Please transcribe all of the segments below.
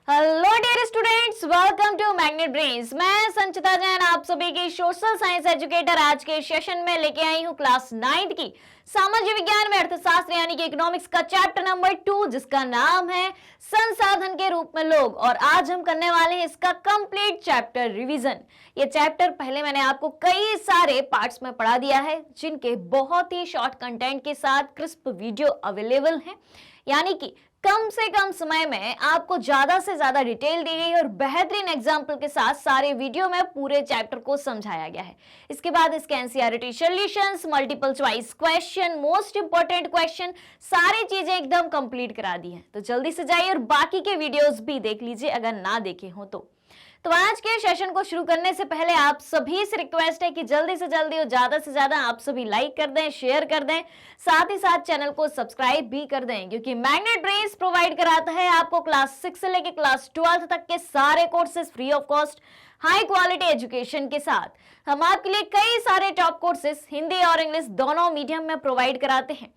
Hello dear students, welcome to Magnet Brains. मैं संचिता जैन आप सभी की सोशल साइंस एजुकेटर आज के सेशन में लेके आई हूँ क्लास 9 की सामाजिक विज्ञान में अर्थशास्त्र यानी कि इकोनॉमिक्स का चैप्टर नंबर 2 जिसका नाम है संसाधन के रूप में लोग। और आज हम करने वाले हैं इसका कंप्लीट चैप्टर रिवीजन। ये चैप्टर पहले मैंने आपको कई सारे पार्ट्स में पढ़ा दिया है जिनके बहुत ही शॉर्ट कंटेंट के साथ क्रिस्प वीडियो अवेलेबल है, यानी कि कम से कम समय में आपको ज्यादा से ज्यादा डिटेल दी गई और बेहतरीन एग्जाम्पल के साथ सारे वीडियो में पूरे चैप्टर को समझाया गया है। इसके बाद इसके NCERT solutions, multiple choice question, most important question, सारी चीजें एकदम कंप्लीट करा दी हैं। तो जल्दी से जाइए और बाकी के वीडियोस भी देख लीजिए अगर ना देखे हो तो आज के सेशन को शुरू करने से पहले आप सभी से रिक्वेस्ट है कि जल्दी से जल्दी और ज्यादा से ज्यादा आप सभी लाइक कर दें, शेयर कर दें, साथ ही साथ चैनल को सब्सक्राइब भी कर दें, क्योंकि मैग्नेट ब्रेन्स प्रोवाइड कराता है आपको क्लास 6 से लेकर क्लास 12 तक के सारे courses free of cost high quality education के साथ। हम आपके लिए कई सारे टॉप कोर्सेज हिंदी और इंग्लिश दोनों मीडियम में प्रोवाइड कराते हैं।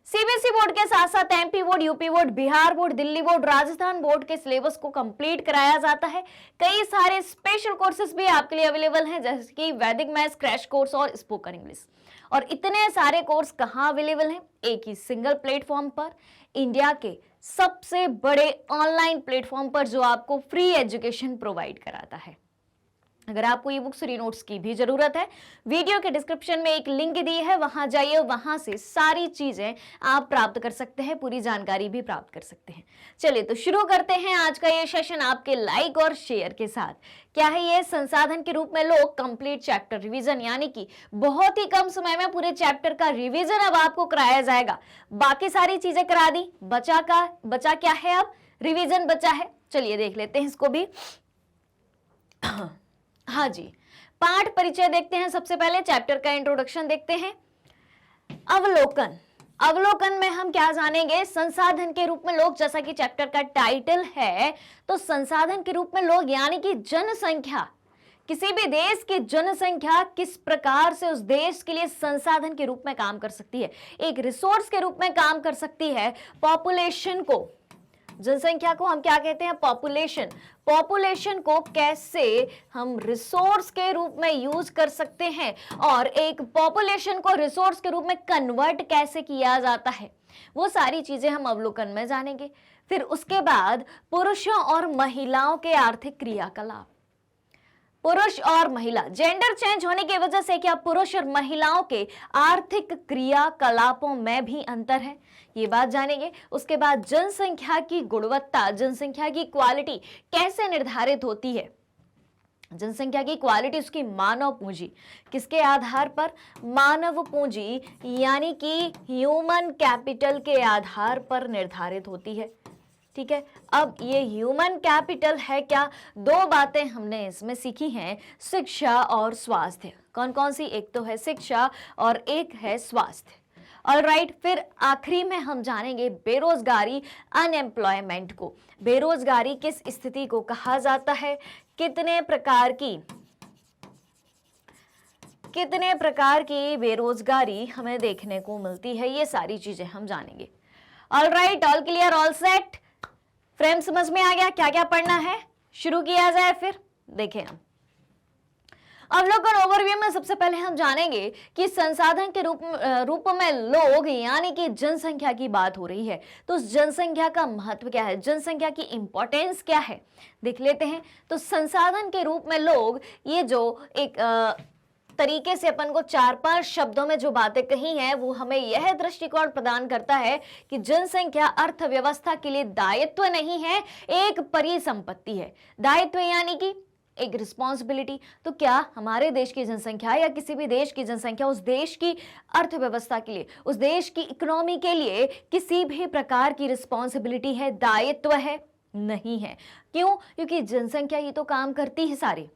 सीबीएसई बोर्ड के साथ साथ MP board, UP board, Bihar board, Delhi board, Rajasthan board के सिलेबस को कंप्लीट कराया जाता है। कई सारे स्पेशल कोर्सेज भी आपके लिए अवेलेबल हैं, जैसे कि वैदिक मैथ्स क्रैश कोर्स और स्पोकन इंग्लिश। और इतने सारे कोर्स कहाँ अवेलेबल हैं? एक ही सिंगल प्लेटफॉर्म पर, इंडिया के सबसे बड़े ऑनलाइन प्लेटफॉर्म पर, जो आपको फ्री एजुकेशन प्रोवाइड कराता है। अगर आपको ये बुक्स री नोट्स की भी जरूरत है, वीडियो के डिस्क्रिप्शन में एक लिंक दी है, वहां जाइए, वहां से सारी चीजें आप प्राप्त कर सकते हैं, पूरी जानकारी भी प्राप्त कर सकते हैं। चलिए तो शुरू करते हैं आज का ये सेशन आपके लाइक और शेयर के साथ। क्या है ये? संसाधन के रूप में लोग कंप्लीट चैप्टर रिवीजन, यानी कि बहुत ही कम समय में पूरे चैप्टर का रिवीजन अब आपको कराया जाएगा। बाकी सारी चीजें करा दी, बचा क्या है? अब रिवीजन बचा है। चलिए देख लेते हैं इसको भी। हाँ जी, पाठ परिचय देखते हैं। सबसे पहले चैप्टर का इंट्रोडक्शन देखते हैं। अवलोकन में हम क्या जानेंगे? संसाधन के रूप में लोग, जैसा कि चैप्टर का टाइटल है, तो संसाधन के रूप में लोग यानी कि जनसंख्या, किसी भी देश की जनसंख्या किस प्रकार से उस देश के लिए संसाधन के रूप में काम कर सकती है, एक रिसोर्स के रूप में काम कर सकती है। पॉपुलेशन को, जनसंख्या को हम क्या कहते हैं? पॉपुलेशन को कैसे हम रिसोर्स के रूप में यूज कर सकते हैं और एक पॉपुलेशन को रिसोर्स के रूप में कन्वर्ट कैसे किया जाता है, वो सारी चीजें हम अवलोकन में जानेंगे। फिर उसके बाद पुरुषों और महिलाओं के आर्थिक क्रियाकलाप। पुरुष और महिला, जेंडर चेंज होने की वजह से क्या पुरुष और महिलाओं के आर्थिक क्रियाकलापों में भी अंतर है, ये बात जानेंगे। उसके बाद जनसंख्या की गुणवत्ता, जनसंख्या की क्वालिटी कैसे निर्धारित होती है? जनसंख्या की क्वालिटी उसकी मानव पूंजी, किसके आधार पर? मानव पूंजी यानी कि ह्यूमन कैपिटल के आधार पर निर्धारित होती है। ठीक है, अब ये ह्यूमन कैपिटल है क्या? दो बातें हमने इसमें सीखी हैं, शिक्षा और स्वास्थ्य। कौन कौन सी? एक तो है शिक्षा और एक है स्वास्थ्य। ऑलराइट, फिर आखिरी में हम जानेंगे बेरोजगारी, अनएम्प्लॉयमेंट को। बेरोजगारी किस स्थिति को कहा जाता है, कितने प्रकार की बेरोजगारी हमें देखने को मिलती है, ये सारी चीजें हम जानेंगे। Alright, all clear, all set, frame समझ में आ गया? क्या क्या पढ़ना है, शुरू किया जाए। फिर देखें हम अवलोकन ओवरव्यू में सबसे पहले हम जानेंगे कि संसाधन के रूप में लोग यानी कि जनसंख्या की बात हो रही है, तो उस जनसंख्या का महत्व क्या है, जनसंख्या की इंपॉर्टेंस क्या है, देख लेते हैं। तो संसाधन के रूप में लोग, ये जो एक तरीके से अपन को 4-5 शब्दों में जो बातें कही हैं, वो हमें यह दृष्टिकोण प्रदान करता है कि जनसंख्या अर्थव्यवस्था के लिए दायित्व नहीं है, एक परिसंपत्ति है। दायित्व यानी कि एक रिस्पॉन्सिबिलिटी। तो क्या हमारे देश की जनसंख्या या किसी भी देश की जनसंख्या उस देश की अर्थव्यवस्था के लिए, उस देश की इकोनॉमी के लिए किसी भी प्रकार की रिस्पॉन्सिबिलिटी है, दायित्व है? नहीं है। क्यों? क्योंकि जनसंख्या ही तो काम करती है सारी।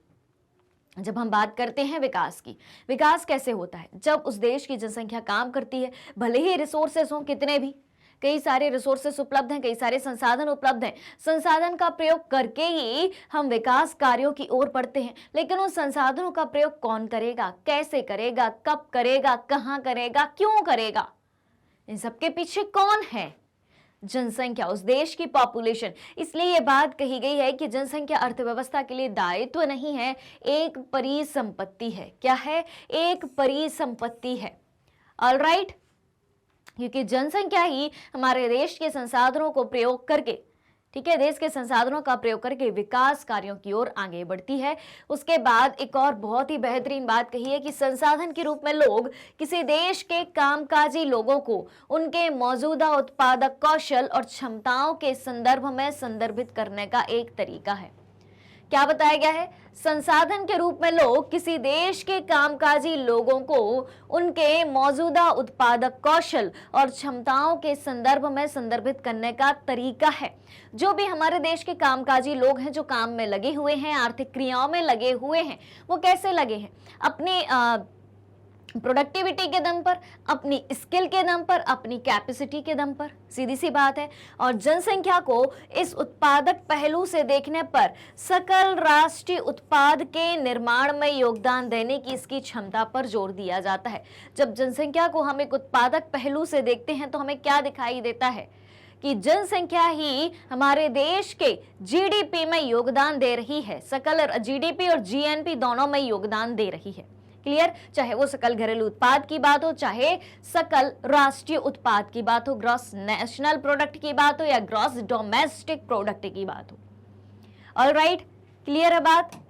जब हम बात करते हैं विकास की, विकास कैसे होता है? जब उस देश की जनसंख्या काम करती है, भले ही रिसोर्सेस हों कितने भी, कई सारे रिसोर्सेस उपलब्ध हैं, कई सारे संसाधन उपलब्ध हैं, संसाधन का प्रयोग करके ही हम विकास कार्यों की ओर बढ़ते हैं। लेकिन उन संसाधनों का प्रयोग कौन करेगा, कैसे करेगा, कब करेगा, कहां करेगा, क्यों करेगा, इन सबके पीछे कौन है? जनसंख्या, उस देश की पॉपुलेशन। इसलिए ये बात कही गई है कि जनसंख्या अर्थव्यवस्था के लिए दायित्व नहीं है, एक परिसंपत्ति है। क्या है? एक परिसंपत्ति है। ऑलराइट, क्योंकि जनसंख्या ही हमारे देश के संसाधनों को प्रयोग करके, ठीक है, देश के संसाधनों का प्रयोग करके विकास कार्यों की ओर आगे बढ़ती है। उसके बाद एक और बहुत ही बेहतरीन बात कही है कि संसाधन के रूप में लोग किसी देश के कामकाजी लोगों को उनके मौजूदा उत्पादक कौशल और क्षमताओं के संदर्भ में संदर्भित करने का एक तरीका है। क्या बताया गया है? संसाधन के रूप में लोग किसी देश के कामकाजी लोगों को उनके मौजूदा उत्पादक कौशल और क्षमताओं के संदर्भ में संदर्भित करने का तरीका है। जो भी हमारे देश के कामकाजी लोग हैं, जो काम में लगे हुए हैं, आर्थिक क्रियाओं में लगे हुए हैं, वो कैसे लगे हैं? अपने प्रोडक्टिविटी के दम पर, अपनी स्किल के दम पर, अपनी कैपेसिटी के दम पर, सीधी सी बात है। और जनसंख्या को इस उत्पादक पहलू से देखने पर सकल राष्ट्रीय उत्पाद के निर्माण में योगदान देने की इसकी क्षमता पर जोर दिया जाता है। जब जनसंख्या को हम एक उत्पादक पहलू से देखते हैं तो हमें क्या दिखाई देता है कि जनसंख्या ही हमारे देश के जीडीपी में योगदान दे रही है। सकल जीडीपी और जीएनपी दोनों में योगदान दे रही है। क्लियर? चाहे वो सकल घरेलू उत्पाद की बात हो, चाहे सकल राष्ट्रीय उत्पाद की बात हो, ग्रॉस नेशनल प्रोडक्ट की बात हो, या ग्रॉस डोमेस्टिक प्रोडक्ट की बात हो। ऑलराइट, क्लियर है बात?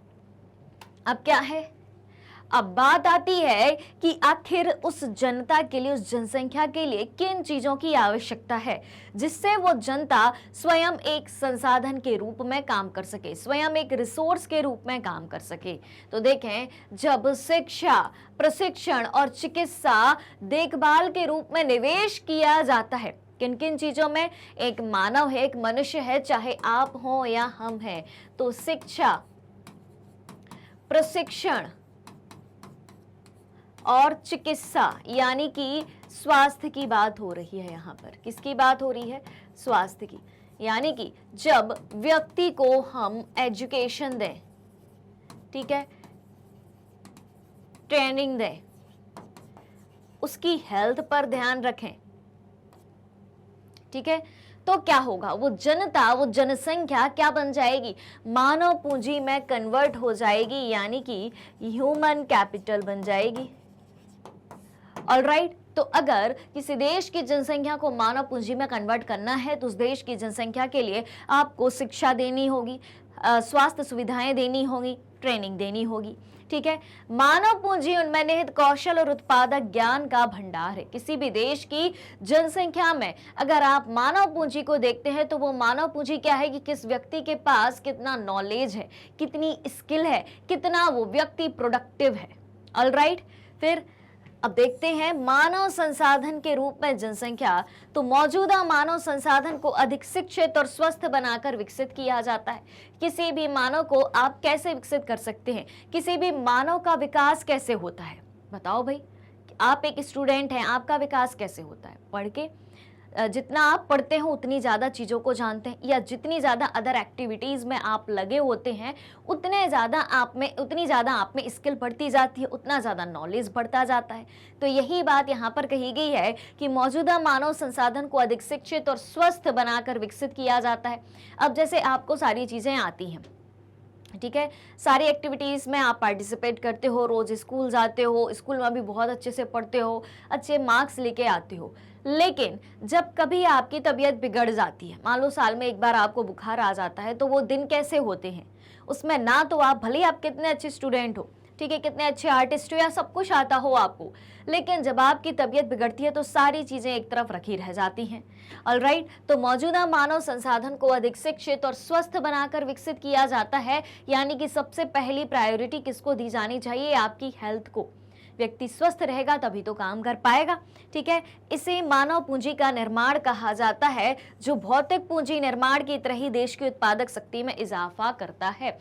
अब क्या है? अब बात आती है कि आखिर उस जनता के लिए, उस जनसंख्या के लिए किन चीजों की आवश्यकता है जिससे वो जनता स्वयं एक संसाधन के रूप में काम कर सके, स्वयं एक रिसोर्स के रूप में काम कर सके। तो देखें, जब शिक्षा, प्रशिक्षण और चिकित्सा देखभाल के रूप में निवेश किया जाता है, किन किन चीजों में? एक मानव है, एक मनुष्य है, चाहे आप हो या हम हैं, तो शिक्षा, प्रशिक्षण और चिकित्सा, यानी कि स्वास्थ्य की बात हो रही है। यहाँ पर किसकी बात हो रही है? स्वास्थ्य की। यानी कि जब व्यक्ति को हम एजुकेशन दें, ठीक है, ट्रेनिंग दें, उसकी हेल्थ पर ध्यान रखें, ठीक है, तो क्या होगा? वो जनता, वो जनसंख्या क्या बन जाएगी? मानव पूंजी में कन्वर्ट हो जाएगी, यानी कि ह्यूमन कैपिटल बन जाएगी। ऑलराइट, तो अगर किसी देश की जनसंख्या को मानव पूंजी में कन्वर्ट करना है तो उस देश की जनसंख्या के लिए आपको शिक्षा देनी होगी, स्वास्थ्य सुविधाएं देनी होगी, ट्रेनिंग देनी होगी। ठीक है, मानव पूंजी उनमें निहित कौशल और उत्पादक ज्ञान का भंडार है। किसी भी देश की जनसंख्या में अगर आप मानव पूंजी को देखते हैं तो वो मानव पूंजी क्या है कि किस व्यक्ति के पास कितना नॉलेज है, कितनी स्किल है, कितना वो व्यक्ति प्रोडक्टिव है। ऑलराइट, फिर अब देखते हैं मानव संसाधन के रूप में जनसंख्या। तो मौजूदा मानव संसाधन को अधिक शिक्षित और स्वस्थ बनाकर विकसित किया जाता है। किसी भी मानव को आप कैसे विकसित कर सकते हैं? किसी भी मानव का विकास कैसे होता है? बताओ भाई, आप एक स्टूडेंट हैं, आपका विकास कैसे होता है? पढ़ के। जितना आप पढ़ते हो उतनी ज़्यादा चीज़ों को जानते हैं, या जितनी ज़्यादा अदर एक्टिविटीज़ में आप लगे होते हैं उतनी ज़्यादा आप में स्किल बढ़ती जाती है, उतना ज़्यादा नॉलेज बढ़ता जाता है। तो यही बात यहाँ पर कही गई है कि मौजूदा मानव संसाधन को अधिक शिक्षित और स्वस्थ बनाकर विकसित किया जाता है। अब जैसे आपको सारी चीज़ें आती हैं, ठीक है, सारी एक्टिविटीज़ में आप पार्टिसिपेट करते हो, रोज़ स्कूल जाते हो, स्कूल में भी बहुत अच्छे से पढ़ते हो, अच्छे मार्क्स लेके आते हो, लेकिन जब कभी आपकी तबीयत बिगड़ जाती है, मान लो साल में एक बार आपको बुखार आ जाता है, तो वो दिन कैसे होते हैं? उसमें ना तो आप, भले आप कितने अच्छे स्टूडेंट हो, ठीक है, कितने अच्छे आर्टिस्ट हो, या सब कुछ आता हो आपको, लेकिन जब आपकी तबीयत बिगड़ती है तो सारी चीज़ें एक तरफ रखी रह जाती हैं। ऑलराइट, तो मौजूदा मानव संसाधन को अधिक शिक्षित और स्वस्थ बनाकर विकसित किया जाता है, यानी कि सबसे पहली प्रायोरिटी किसको दी जानी चाहिए? आपकी हेल्थ को। व्यक्ति स्वस्थ रहेगा तभी तो काम कर पाएगा। ठीक है, इसे मानव पूंजी का निर्माण कहा जाता है, जो भौतिक पूंजी निर्माण की तरह ही देश की उत्पादक शक्ति में इजाफा करता है।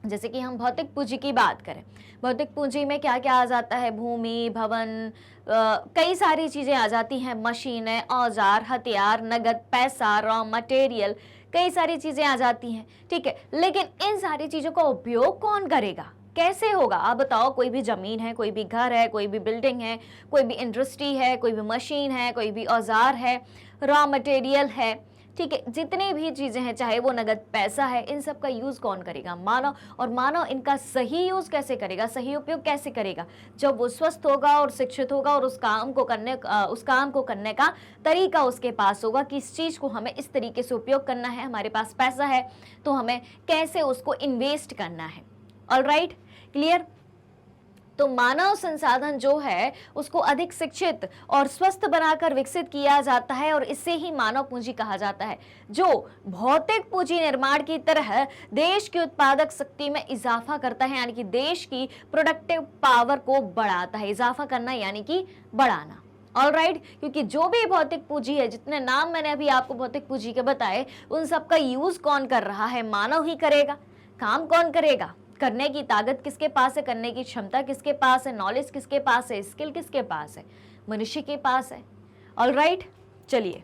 जैसे कि हम भौतिक पूंजी की बात करें, भौतिक पूंजी में क्या क्या आ जाता है? भूमि, भवन, कई सारी चीज़ें आ जाती हैं, मशीनें, औजार, हथियार, नगद, पैसा, रॉ मटेरियल, कई सारी चीज़ें आ जाती हैं। ठीक है, लेकिन इन सारी चीज़ों का उपयोग कौन करेगा? कैसे होगा? आप बताओ। कोई भी ज़मीन है, कोई भी घर है, कोई भी बिल्डिंग है, कोई भी इंडस्ट्री है, कोई भी मशीन है, कोई भी औजार है, रॉ मटेरियल है, ठीक है, जितनी भी चीजें हैं, चाहे वो नगद पैसा है, इन सब का यूज कौन करेगा? मानव। और मानव इनका सही यूज कैसे करेगा, सही उपयोग कैसे करेगा? जब वो स्वस्थ होगा और शिक्षित होगा और उस काम को करने का तरीका उसके पास होगा कि इस चीज को हमें इस तरीके से उपयोग करना है, हमारे पास पैसा है तो हमें कैसे उसको इन्वेस्ट करना है। Alright, clear? तो मानव संसाधन जो है उसको अधिक शिक्षित और स्वस्थ बनाकर विकसित किया जाता है और इसे ही मानव पूंजी कहा जाता है, जो भौतिक पूंजी निर्माण की तरह देश की उत्पादक शक्ति में इजाफा करता है, यानी कि देश की प्रोडक्टिव पावर को बढ़ाता है। इजाफा करना यानी कि बढ़ाना। ऑलराइट, क्योंकि जो भी भौतिक पूंजी है, जितने नाम मैंने अभी आपको भौतिक पूंजी के बताए, उन सब का यूज कौन कर रहा है? मानव ही करेगा। काम कौन करेगा? करने की ताकत किसके पास है, करने की क्षमता किसके पास है, नॉलेज किसके पास है, स्किल किसके पास है? मनुष्य के पास है। ऑलराइट, चलिए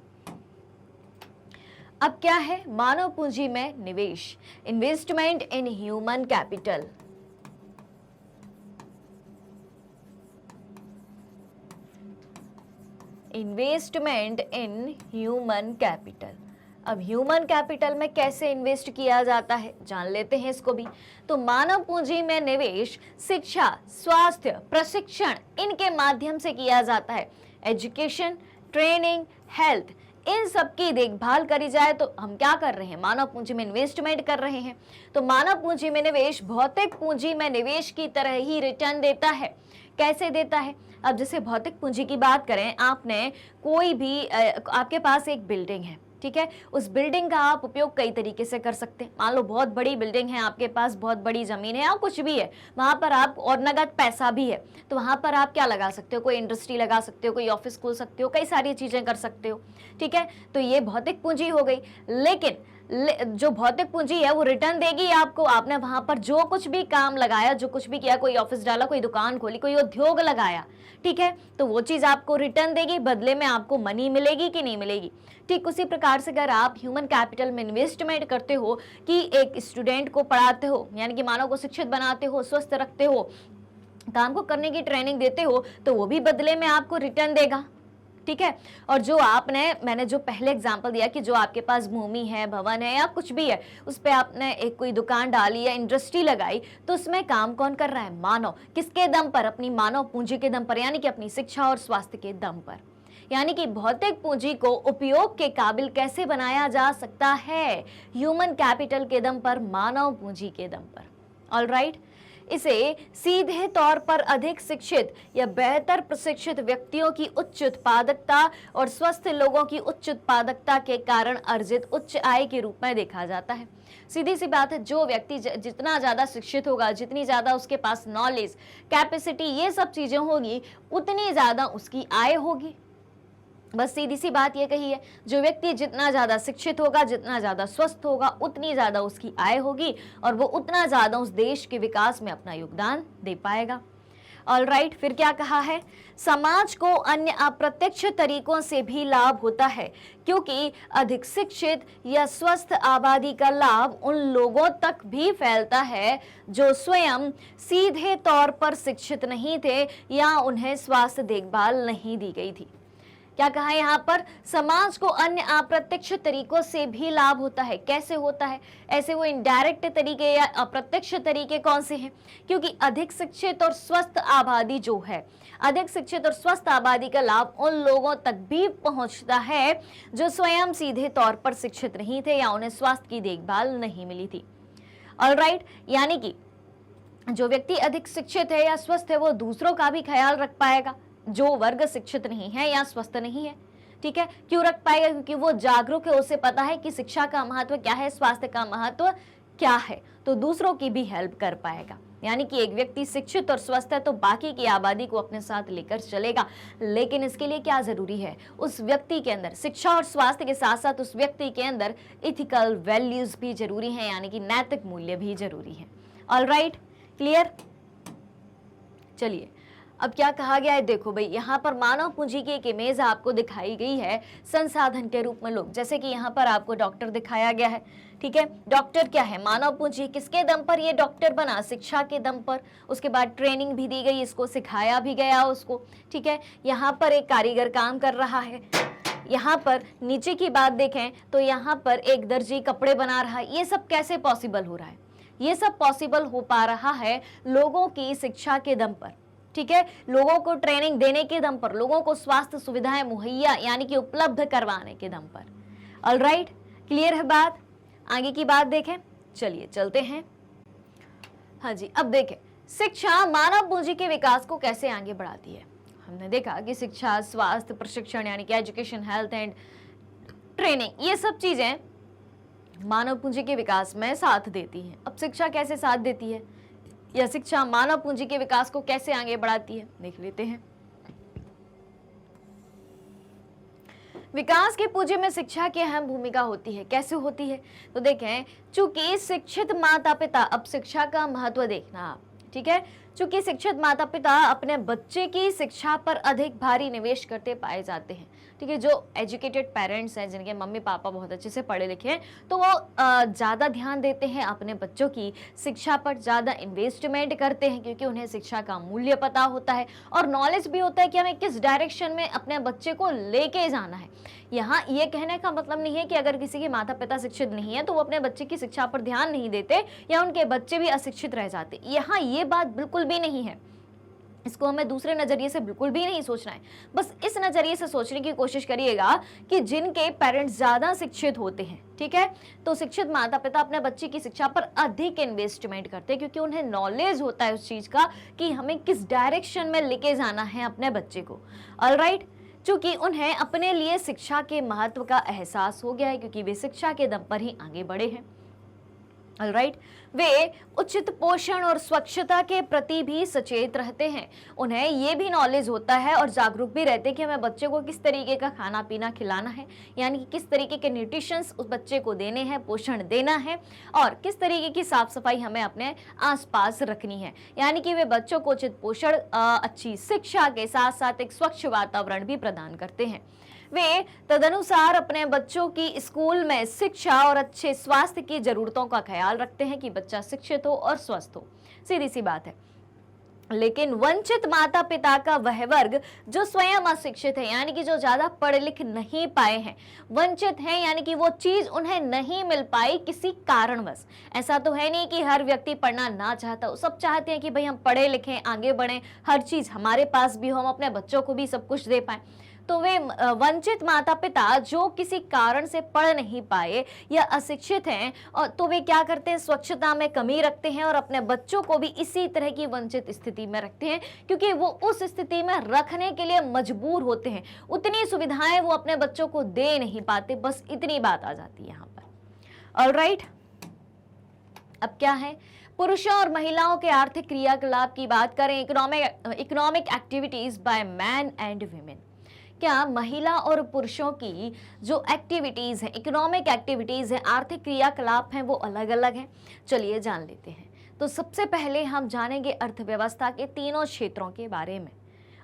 अब क्या है मानव पूंजी में निवेश? Investment in human capital. Investment in human capital. अब ह्यूमन कैपिटल में कैसे इन्वेस्ट किया जाता है, जान लेते हैं इसको भी। तो मानव पूंजी में निवेश शिक्षा, स्वास्थ्य, प्रशिक्षण, इनके माध्यम से किया जाता है। एजुकेशन, ट्रेनिंग, हेल्थ, इन सब की देखभाल करी जाए तो हम क्या कर रहे हैं? मानव पूंजी में इन्वेस्टमेंट कर रहे हैं। तो मानव पूंजी में निवेश भौतिक पूंजी में निवेश की तरह ही रिटर्न देता है। कैसे देता है? अब जैसे भौतिक पूंजी की बात करें, आपने कोई भी आपके पास एक बिल्डिंग है, ठीक है, उस बिल्डिंग का आप उपयोग कई तरीके से कर सकते हैं। मान लो बहुत बड़ी बिल्डिंग है, आपके पास बहुत बड़ी जमीन है या कुछ भी है, वहां पर आप, और नगद पैसा भी है, तो वहां पर आप क्या लगा सकते हो? कोई इंडस्ट्री लगा सकते हो, कोई ऑफिस खोल सकते हो, कई सारी चीजें कर सकते हो, ठीक है। तो ये भौतिक पूंजी हो गई। लेकिन जो भौतिक पूंजी है वो रिटर्न देगी आपको। आपने वहां पर जो कुछ भी काम लगाया, जो कुछ भी किया, कोई ऑफिस डाला, कोई दुकान खोली, कोई उद्योग लगाया, ठीक है, तो वो चीज आपको रिटर्न देगी, बदले में आपको मनी मिलेगी कि नहीं मिलेगी। ठीक उसी प्रकार से अगर आप ह्यूमन कैपिटल में इन्वेस्टमेंट करते हो कि एक स्टूडेंट को पढ़ाते हो, यानी कि मानव को शिक्षित बनाते हो, स्वस्थ रखते हो, काम को करने की ट्रेनिंग देते हो, तो वो भी बदले में आपको रिटर्न देगा, ठीक है। और जो मैंने जो पहले एग्जांपल दिया कि जो आपके पास भूमि है, भवन है या कुछ भी है, उस पे आपने एक कोई दुकान डाली या इंडस्ट्री लगाई, तो उसमें काम कौन कर रहा है? मानव। किसके दम पर? अपनी मानव पूंजी के दम पर, यानी कि अपनी शिक्षा और स्वास्थ्य के दम पर। यानी कि भौतिक पूंजी को उपयोग के काबिल कैसे बनाया जा सकता है? ह्यूमन कैपिटल के दम पर, मानव पूंजी के दम पर। ऑलराइट, इसे सीधे तौर पर अधिक शिक्षित या बेहतर प्रशिक्षित व्यक्तियों की उच्च उत्पादकता और स्वस्थ लोगों की उच्च उत्पादकता के कारण अर्जित उच्च आय के रूप में देखा जाता है। सीधी सी बात है, जो व्यक्ति जितना ज्यादा शिक्षित होगा, जितनी ज्यादा उसके पास नॉलेज, कैपेसिटी, ये सब चीजें होगी, उतनी ज्यादा उसकी आय होगी। बस सीधी सी बात ये कही है, जो व्यक्ति जितना ज्यादा शिक्षित होगा, जितना ज्यादा स्वस्थ होगा, उतनी ज्यादा उसकी आय होगी और वो उतना ज्यादा उस देश के विकास में अपना योगदान दे पाएगा। ऑलराइट, फिर क्या कहा है? समाज को अन्य अप्रत्यक्ष तरीकों से भी लाभ होता है, क्योंकि अधिक शिक्षित या स्वस्थ आबादी का लाभ उन लोगों तक भी फैलता है जो स्वयं सीधे तौर पर शिक्षित नहीं थे या उन्हें स्वास्थ्य देखभाल नहीं दी गई थी। क्या कहा यहाँ पर? समाज को अन्य अप्रत्यक्ष तरीकों से भी लाभ होता है। कैसे होता है? ऐसे वो इनडायरेक्ट तरीके या अप्रत्यक्ष तरीके कौन से हैं? क्योंकि अधिक शिक्षित और स्वस्थ आबादी जो है, अधिक शिक्षित और स्वस्थ आबादी का लाभ उन लोगों तक भी पहुंचता है जो स्वयं सीधे तौर पर शिक्षित नहीं थे या उन्हें स्वास्थ्य की देखभाल नहीं मिली थी। ऑलराइट, यानी कि जो व्यक्ति अधिक शिक्षित है या स्वस्थ है, वो दूसरों का भी ख्याल रख पाएगा जो वर्ग शिक्षित नहीं है या स्वस्थ नहीं है, ठीक है। क्यों रख पाएगा? क्योंकि वो जागरूक है, उसे पता है कि शिक्षा का महत्व क्या है, स्वास्थ्य का महत्व क्या है, तो दूसरों की भी हेल्प कर पाएगा। यानी कि एक व्यक्ति शिक्षित और स्वस्थ है तो बाकी की आबादी को अपने साथ लेकर चलेगा। लेकिन इसके लिए क्या जरूरी है? उस व्यक्ति के अंदर शिक्षा और स्वास्थ्य के साथ साथ उस व्यक्ति के अंदर इथिकल वैल्यूज भी जरूरी है, यानी कि नैतिक मूल्य भी जरूरी है। Alright, clear? चलिए अब क्या कहा गया है, देखो भाई, यहाँ पर मानव पूंजी की एक इमेज आपको दिखाई गई है संसाधन के रूप में लोग, जैसे कि यहाँ पर आपको डॉक्टर दिखाया गया है, ठीक है। डॉक्टर क्या है? मानव पूंजी। किसके दम पर ये डॉक्टर बना? शिक्षा के दम पर। उसके बाद ट्रेनिंग भी दी गई, इसको सिखाया भी गया उसको, ठीक है। यहाँ पर एक कारीगर काम कर रहा है, यहाँ पर नीचे की बात देखें तो यहाँ पर एक दर्जी कपड़े बना रहा है। ये सब कैसे पॉसिबल हो रहा है? ये सब पॉसिबल हो पा रहा है लोगों की शिक्षा के दम पर, ठीक है, लोगों को ट्रेनिंग देने के दम पर, लोगों को स्वास्थ्य सुविधाएं मुहैया यानी कि उपलब्ध करवाने के दम पर। ऑलराइट, क्लियर है बात? आगे की बात देखें, चलिए चलते हैं। हाँ जी, अब देखें शिक्षा मानव पूंजी के विकास को कैसे आगे बढ़ाती है। हमने देखा कि शिक्षा, स्वास्थ्य, प्रशिक्षण यानी कि एजुकेशन, हेल्थ एंड ट्रेनिंग, ये सब चीजें मानव पूंजी के विकास में साथ देती हैं। अब शिक्षा कैसे साथ देती है या शिक्षा मानव पूंजी के विकास को कैसे आगे बढ़ाती है, देख लेते हैं। विकास के पूंजी में शिक्षा की अहम भूमिका होती है। कैसे होती है? तो देखें, चूंकि शिक्षित माता पिता, अब शिक्षा का महत्व देखना, ठीक है, चूंकि शिक्षित माता पिता अपने बच्चे की शिक्षा पर अधिक भारी निवेश करते पाए जाते हैं, ठीक है, जो एजुकेटेड पेरेंट्स हैं, जिनके मम्मी पापा बहुत अच्छे से पढ़े लिखे हैं, तो वो ज़्यादा ध्यान देते हैं अपने बच्चों की शिक्षा पर, ज़्यादा इन्वेस्टमेंट करते हैं, क्योंकि उन्हें शिक्षा का मूल्य पता होता है और नॉलेज भी होता है कि हमें किस डायरेक्शन में अपने बच्चे को लेके जाना है। यहाँ ये कहने का मतलब नहीं है कि अगर किसी के माता पिता शिक्षित नहीं है तो वो अपने बच्चे की शिक्षा पर ध्यान नहीं देते या उनके बच्चे भी अशिक्षित रह जाते। यहाँ ये बात बिल्कुल भी नहीं है। इसको हमें दूसरे नजरिए से बिल्कुल भी नहीं सोचना है। बस इस नजरिए से सोचने की कोशिश करिएगा कि जिनके पेरेंट्स ज्यादा शिक्षित होते हैं, ठीक है, तो शिक्षित माता पिता अपने बच्चे की शिक्षा पर अधिक इन्वेस्टमेंट करते हैं, क्योंकि उन्हें नॉलेज होता है उस चीज का कि हमें किस डायरेक्शन में लेके जाना है अपने बच्चे को। ऑलराइट, चूंकि उन्हें अपने लिए शिक्षा के महत्व का एहसास हो गया है, क्योंकि वे शिक्षा के दम पर ही आगे बढ़े हैं। ऑलराइट, वे उचित पोषण और स्वच्छता के प्रति भी सचेत रहते हैं। उन्हें ये भी नॉलेज होता है और जागरूक भी रहते हैं कि हमें बच्चे को किस तरीके का खाना पीना खिलाना है, यानी कि किस तरीके के न्यूट्रिशंस उस बच्चे को देने हैं, पोषण देना है, और किस तरीके की साफ सफाई हमें अपने आसपास रखनी है। यानी कि वे बच्चों को उचित पोषण, अच्छी शिक्षा के साथ साथ एक स्वच्छ वातावरण भी प्रदान करते हैं। वे तदनुसार अपने बच्चों की स्कूल में शिक्षा और अच्छे स्वास्थ्य की जरूरतों का ख्याल रखते हैं कि बच्चा शिक्षित हो और स्वस्थ हो। सीधी सी बात है। लेकिन वंचित माता पिता का वह वर्ग जो स्वयं अशिक्षित है, यानी कि जो ज्यादा पढ़े लिख नहीं पाए हैं, वंचित हैं, यानी कि वो चीज उन्हें नहीं मिल पाई किसी कारणवश। ऐसा तो है नहीं कि हर व्यक्ति पढ़ना ना चाहता हो, सब चाहते हैं कि भाई हम पढ़े लिखें, आगे बढ़ें, हर चीज हमारे पास भी हो, हम अपने बच्चों को भी सब कुछ दे पाए। तो वे वंचित माता पिता जो किसी कारण से पढ़ नहीं पाए या अशिक्षित हैं, और तो वे क्या करते हैं, स्वच्छता में कमी रखते हैं और अपने बच्चों को भी इसी तरह की वंचित स्थिति में रखते हैं, क्योंकि वो उस स्थिति में रखने के लिए मजबूर होते हैं। उतनी सुविधाएं वो अपने बच्चों को दे नहीं पाते। बस इतनी बात आ जाती है यहाँ पर। ऑलराइट, अब क्या है, पुरुषों और महिलाओं के आर्थिक क्रियाकलाप की बात करें, economic activities by man and women. क्या महिला और पुरुषों की जो एक्टिविटीज हैं, इकोनॉमिक एक्टिविटीज हैं, आर्थिक क्रियाकलाप हैं, वो अलग अलग हैं? चलिए जान लेते हैं। तो सबसे पहले हम जानेंगे अर्थव्यवस्था के तीनों क्षेत्रों के बारे में।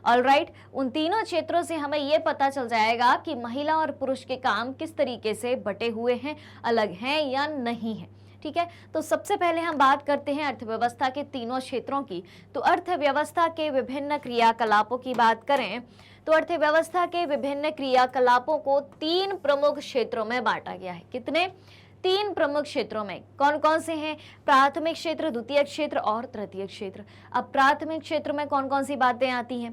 ऑलराइट, उन तीनों क्षेत्रों से हमें ये पता चल जाएगा कि महिला और पुरुष के काम किस तरीके से बटे हुए हैं, अलग हैं या नहीं है। ठीक है, तो सबसे पहले हम बात करते हैं अर्थव्यवस्था के तीनों क्षेत्रों की। तो अर्थव्यवस्था के विभिन्न क्रियाकलापों की बात करें तो अर्थव्यवस्था के विभिन्न क्रियाकलापों को 3 प्रमुख क्षेत्रों में बांटा गया है। कितने? 3 प्रमुख क्षेत्रों में। कौन कौन से हैं? प्राथमिक क्षेत्र, द्वितीयक क्षेत्र और तृतीयक क्षेत्र। अब प्राथमिक क्षेत्र में कौन कौन सी बातें आती हैं?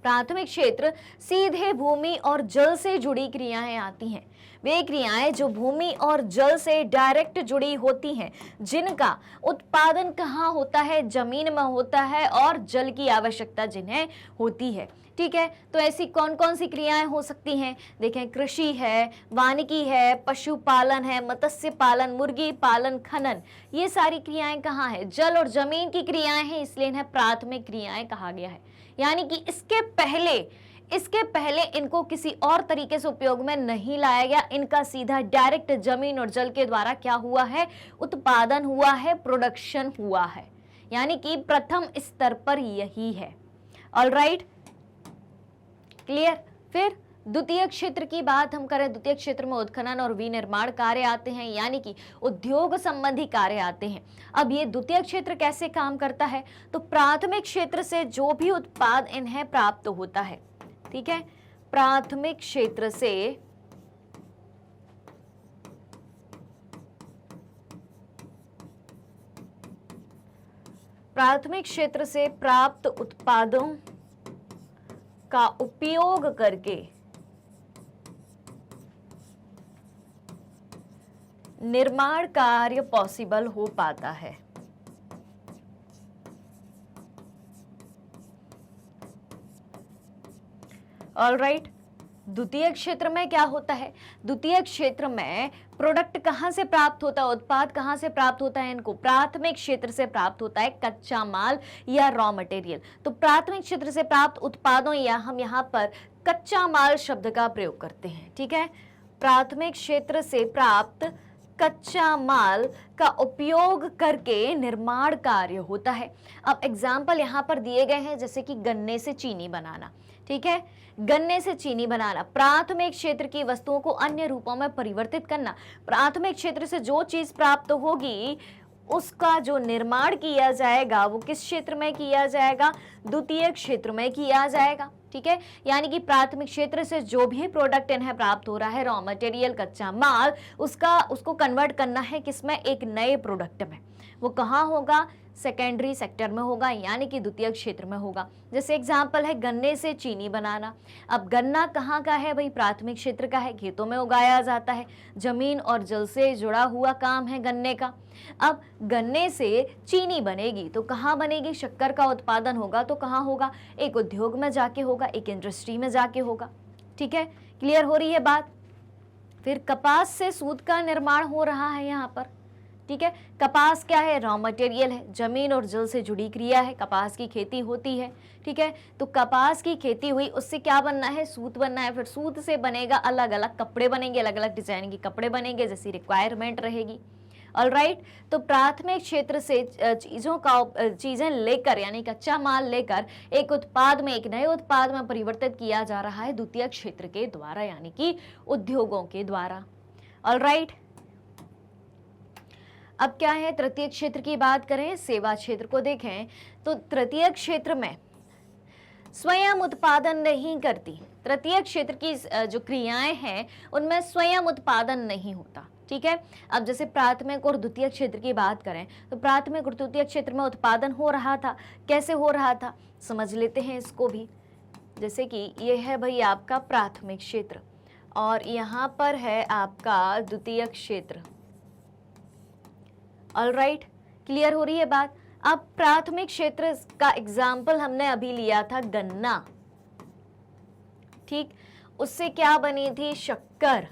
प्राथमिक क्षेत्र सीधे भूमि और जल से जुड़ी क्रियाएं आती हैं। वे क्रियाएं जो भूमि और जल से डायरेक्ट जुड़ी होती हैं, जिनका उत्पादन कहाँ होता है? जमीन में होता है, और जल की आवश्यकता जिन्हें होती है। ठीक है, तो ऐसी कौन कौन सी क्रियाएं हो सकती हैं? देखें, कृषि है, वानिकी है, पशुपालन है, मत्स्य पालन, मुर्गी पालन, खनन, ये सारी क्रियाएं कहाँ है? जल और जमीन की क्रियाएं हैं, इसलिए इन्हें प्राथमिक क्रियाएं कहा गया है। यानी कि इसके पहले इनको किसी और तरीके से उपयोग में नहीं लाया गया। इनका सीधा डायरेक्ट जमीन और जल के द्वारा क्या हुआ है? उत्पादन हुआ है, प्रोडक्शन हुआ है। यानी कि प्रथम स्तर पर यही है। Alright, clear? फिर द्वितीय क्षेत्र की बात हम करें, द्वितीय क्षेत्र में उत्खनन और विनिर्माण कार्य आते हैं, यानी कि उद्योग संबंधी कार्य आते हैं। अब ये द्वितीय क्षेत्र कैसे काम करता है? तो प्राथमिक क्षेत्र से जो भी उत्पाद इन्हें प्राप्त होता है, ठीक है, प्राथमिक क्षेत्र से प्राप्त उत्पादों का उपयोग करके निर्माण कार्य पॉसिबल हो पाता है। ऑलराइट, द्वितीय क्षेत्र में क्या होता है? द्वितीय क्षेत्र में प्रोडक्ट कहां से प्राप्त होता है, उत्पाद कहां से प्राप्त होता है? इनको प्राथमिक क्षेत्र से प्राप्त होता है, कच्चा माल या रॉ मटेरियल। तो प्राथमिक क्षेत्र से प्राप्त उत्पादों, या हम यहां पर कच्चा माल शब्द का प्रयोग करते हैं, ठीक है। प्राथमिक क्षेत्र से प्राप्त कच्चा माल का उपयोग करके निर्माण कार्य होता है। अब एग्जाम्पल यहाँ पर दिए गए हैं, जैसे कि गन्ने से चीनी बनाना, ठीक है। गन्ने से चीनी बनाना, प्राथमिक क्षेत्र की वस्तुओं को अन्य रूपों में परिवर्तित करना। प्राथमिक क्षेत्र से जो चीज प्राप्त होगी उसका जो निर्माण किया जाएगा वो किस क्षेत्र में किया जाएगा? द्वितीय क्षेत्र में किया जाएगा, ठीक है। यानी कि प्राथमिक क्षेत्र से जो भी प्रोडक्ट इन्हें प्राप्त हो रहा है, रॉ मटेरियल, कच्चा माल, उसको कन्वर्ट करना है किसमें? एक नए प्रोडक्ट में। वो कहाँ होगा? सेकेंडरी सेक्टर में होगा, यानी कि द्वितीय क्षेत्र में होगा। जैसे एग्जाम्पल है गन्ने से चीनी बनाना। अब गन्ना कहाँ का है भाई? प्राथमिक क्षेत्र का है, खेतों में उगाया जाता है, जमीन और जल से जुड़ा हुआ काम है गन्ने का। अब गन्ने से चीनी बनेगी तो कहाँ बनेगी? शक्कर का उत्पादन होगा तो कहाँ होगा? एक उद्योग में जाके होगा, एक इंडस्ट्री में जाके होगा, ठीक है। क्लियर हो रही है बात? फिर कपास से सूत का निर्माण हो रहा है यहाँ पर, ठीक है। कपास क्या है? रॉ मटेरियल है, जमीन और जल से जुड़ी क्रिया है, कपास की खेती होती है, ठीक है। तो कपास की खेती हुई, उससे क्या बनना है? सूत बनना है। फिर सूत से बनेगा, अलग अलग कपड़े बनेंगे, अलग अलग डिजाइन के कपड़े बनेंगे, जैसी रिक्वायरमेंट रहेगी। ऑलराइट, तो प्राथमिक क्षेत्र से चीजें लेकर, यानी कच्चा माल लेकर एक उत्पाद में, एक नए उत्पाद में परिवर्तित किया जा रहा है द्वितीय क्षेत्र के द्वारा, यानी कि उद्योगों के द्वारा। ऑलराइट, अब क्या है? तृतीय क्षेत्र की बात करें, सेवा क्षेत्र को देखें तो तृतीय क्षेत्र में स्वयं उत्पादन नहीं करती। तृतीय क्षेत्र की जो क्रियाएं हैं उनमें स्वयं उत्पादन नहीं होता, ठीक है। अब जैसे प्राथमिक और द्वितीय क्षेत्र की बात करें तो प्राथमिक और द्वितीय क्षेत्र में उत्पादन हो रहा था। कैसे हो रहा था समझ लेते हैं इसको भी। जैसे कि ये है भाई आपका प्राथमिक क्षेत्र और यहाँ पर है आपका द्वितीय क्षेत्र। ऑलराइट, क्लियर हो रही है बात? अब प्राथमिक क्षेत्र का एग्जाम्पल हमने अभी लिया था गन्ना, ठीक। उससे क्या बनी थी? शक्कर।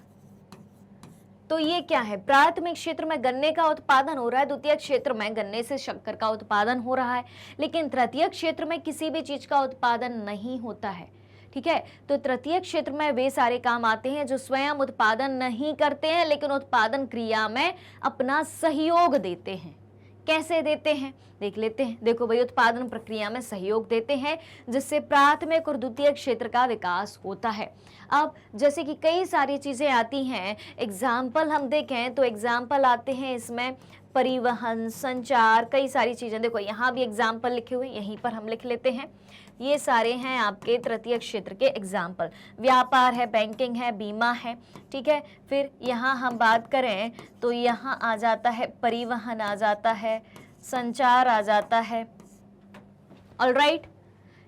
तो ये क्या है? प्राथमिक क्षेत्र में गन्ने का उत्पादन हो रहा है, द्वितीय क्षेत्र में गन्ने से शक्कर का उत्पादन हो रहा है, लेकिन तृतीय क्षेत्र में किसी भी चीज का उत्पादन नहीं होता है, ठीक है। तो तृतीय क्षेत्र में वे सारे काम आते हैं जो स्वयं उत्पादन नहीं करते हैं लेकिन उत्पादन क्रिया में अपना सहयोग देते हैं। कैसे देते हैं देख लेते हैं। देखो भाई, उत्पादन प्रक्रिया में सहयोग देते हैं जिससे प्राथमिक और द्वितीय क्षेत्र का विकास होता है। अब जैसे कि कई सारी चीजें आती हैं, एग्जाम्पल हम देखें तो एग्जाम्पल आते हैं इसमें परिवहन, संचार, कई सारी चीजें। देखो यहाँ भी एग्जाम्पल लिखे हुए, यहीं पर हम लिख लेते हैं। ये सारे हैं आपके तृतीय क्षेत्र के एग्जाम्पल। व्यापार है, बैंकिंग है, बीमा है, ठीक है। फिर यहाँ हम बात करें तो यहाँ आ जाता है परिवहन, आ जाता है संचार, आ जाता है। ऑलराइट,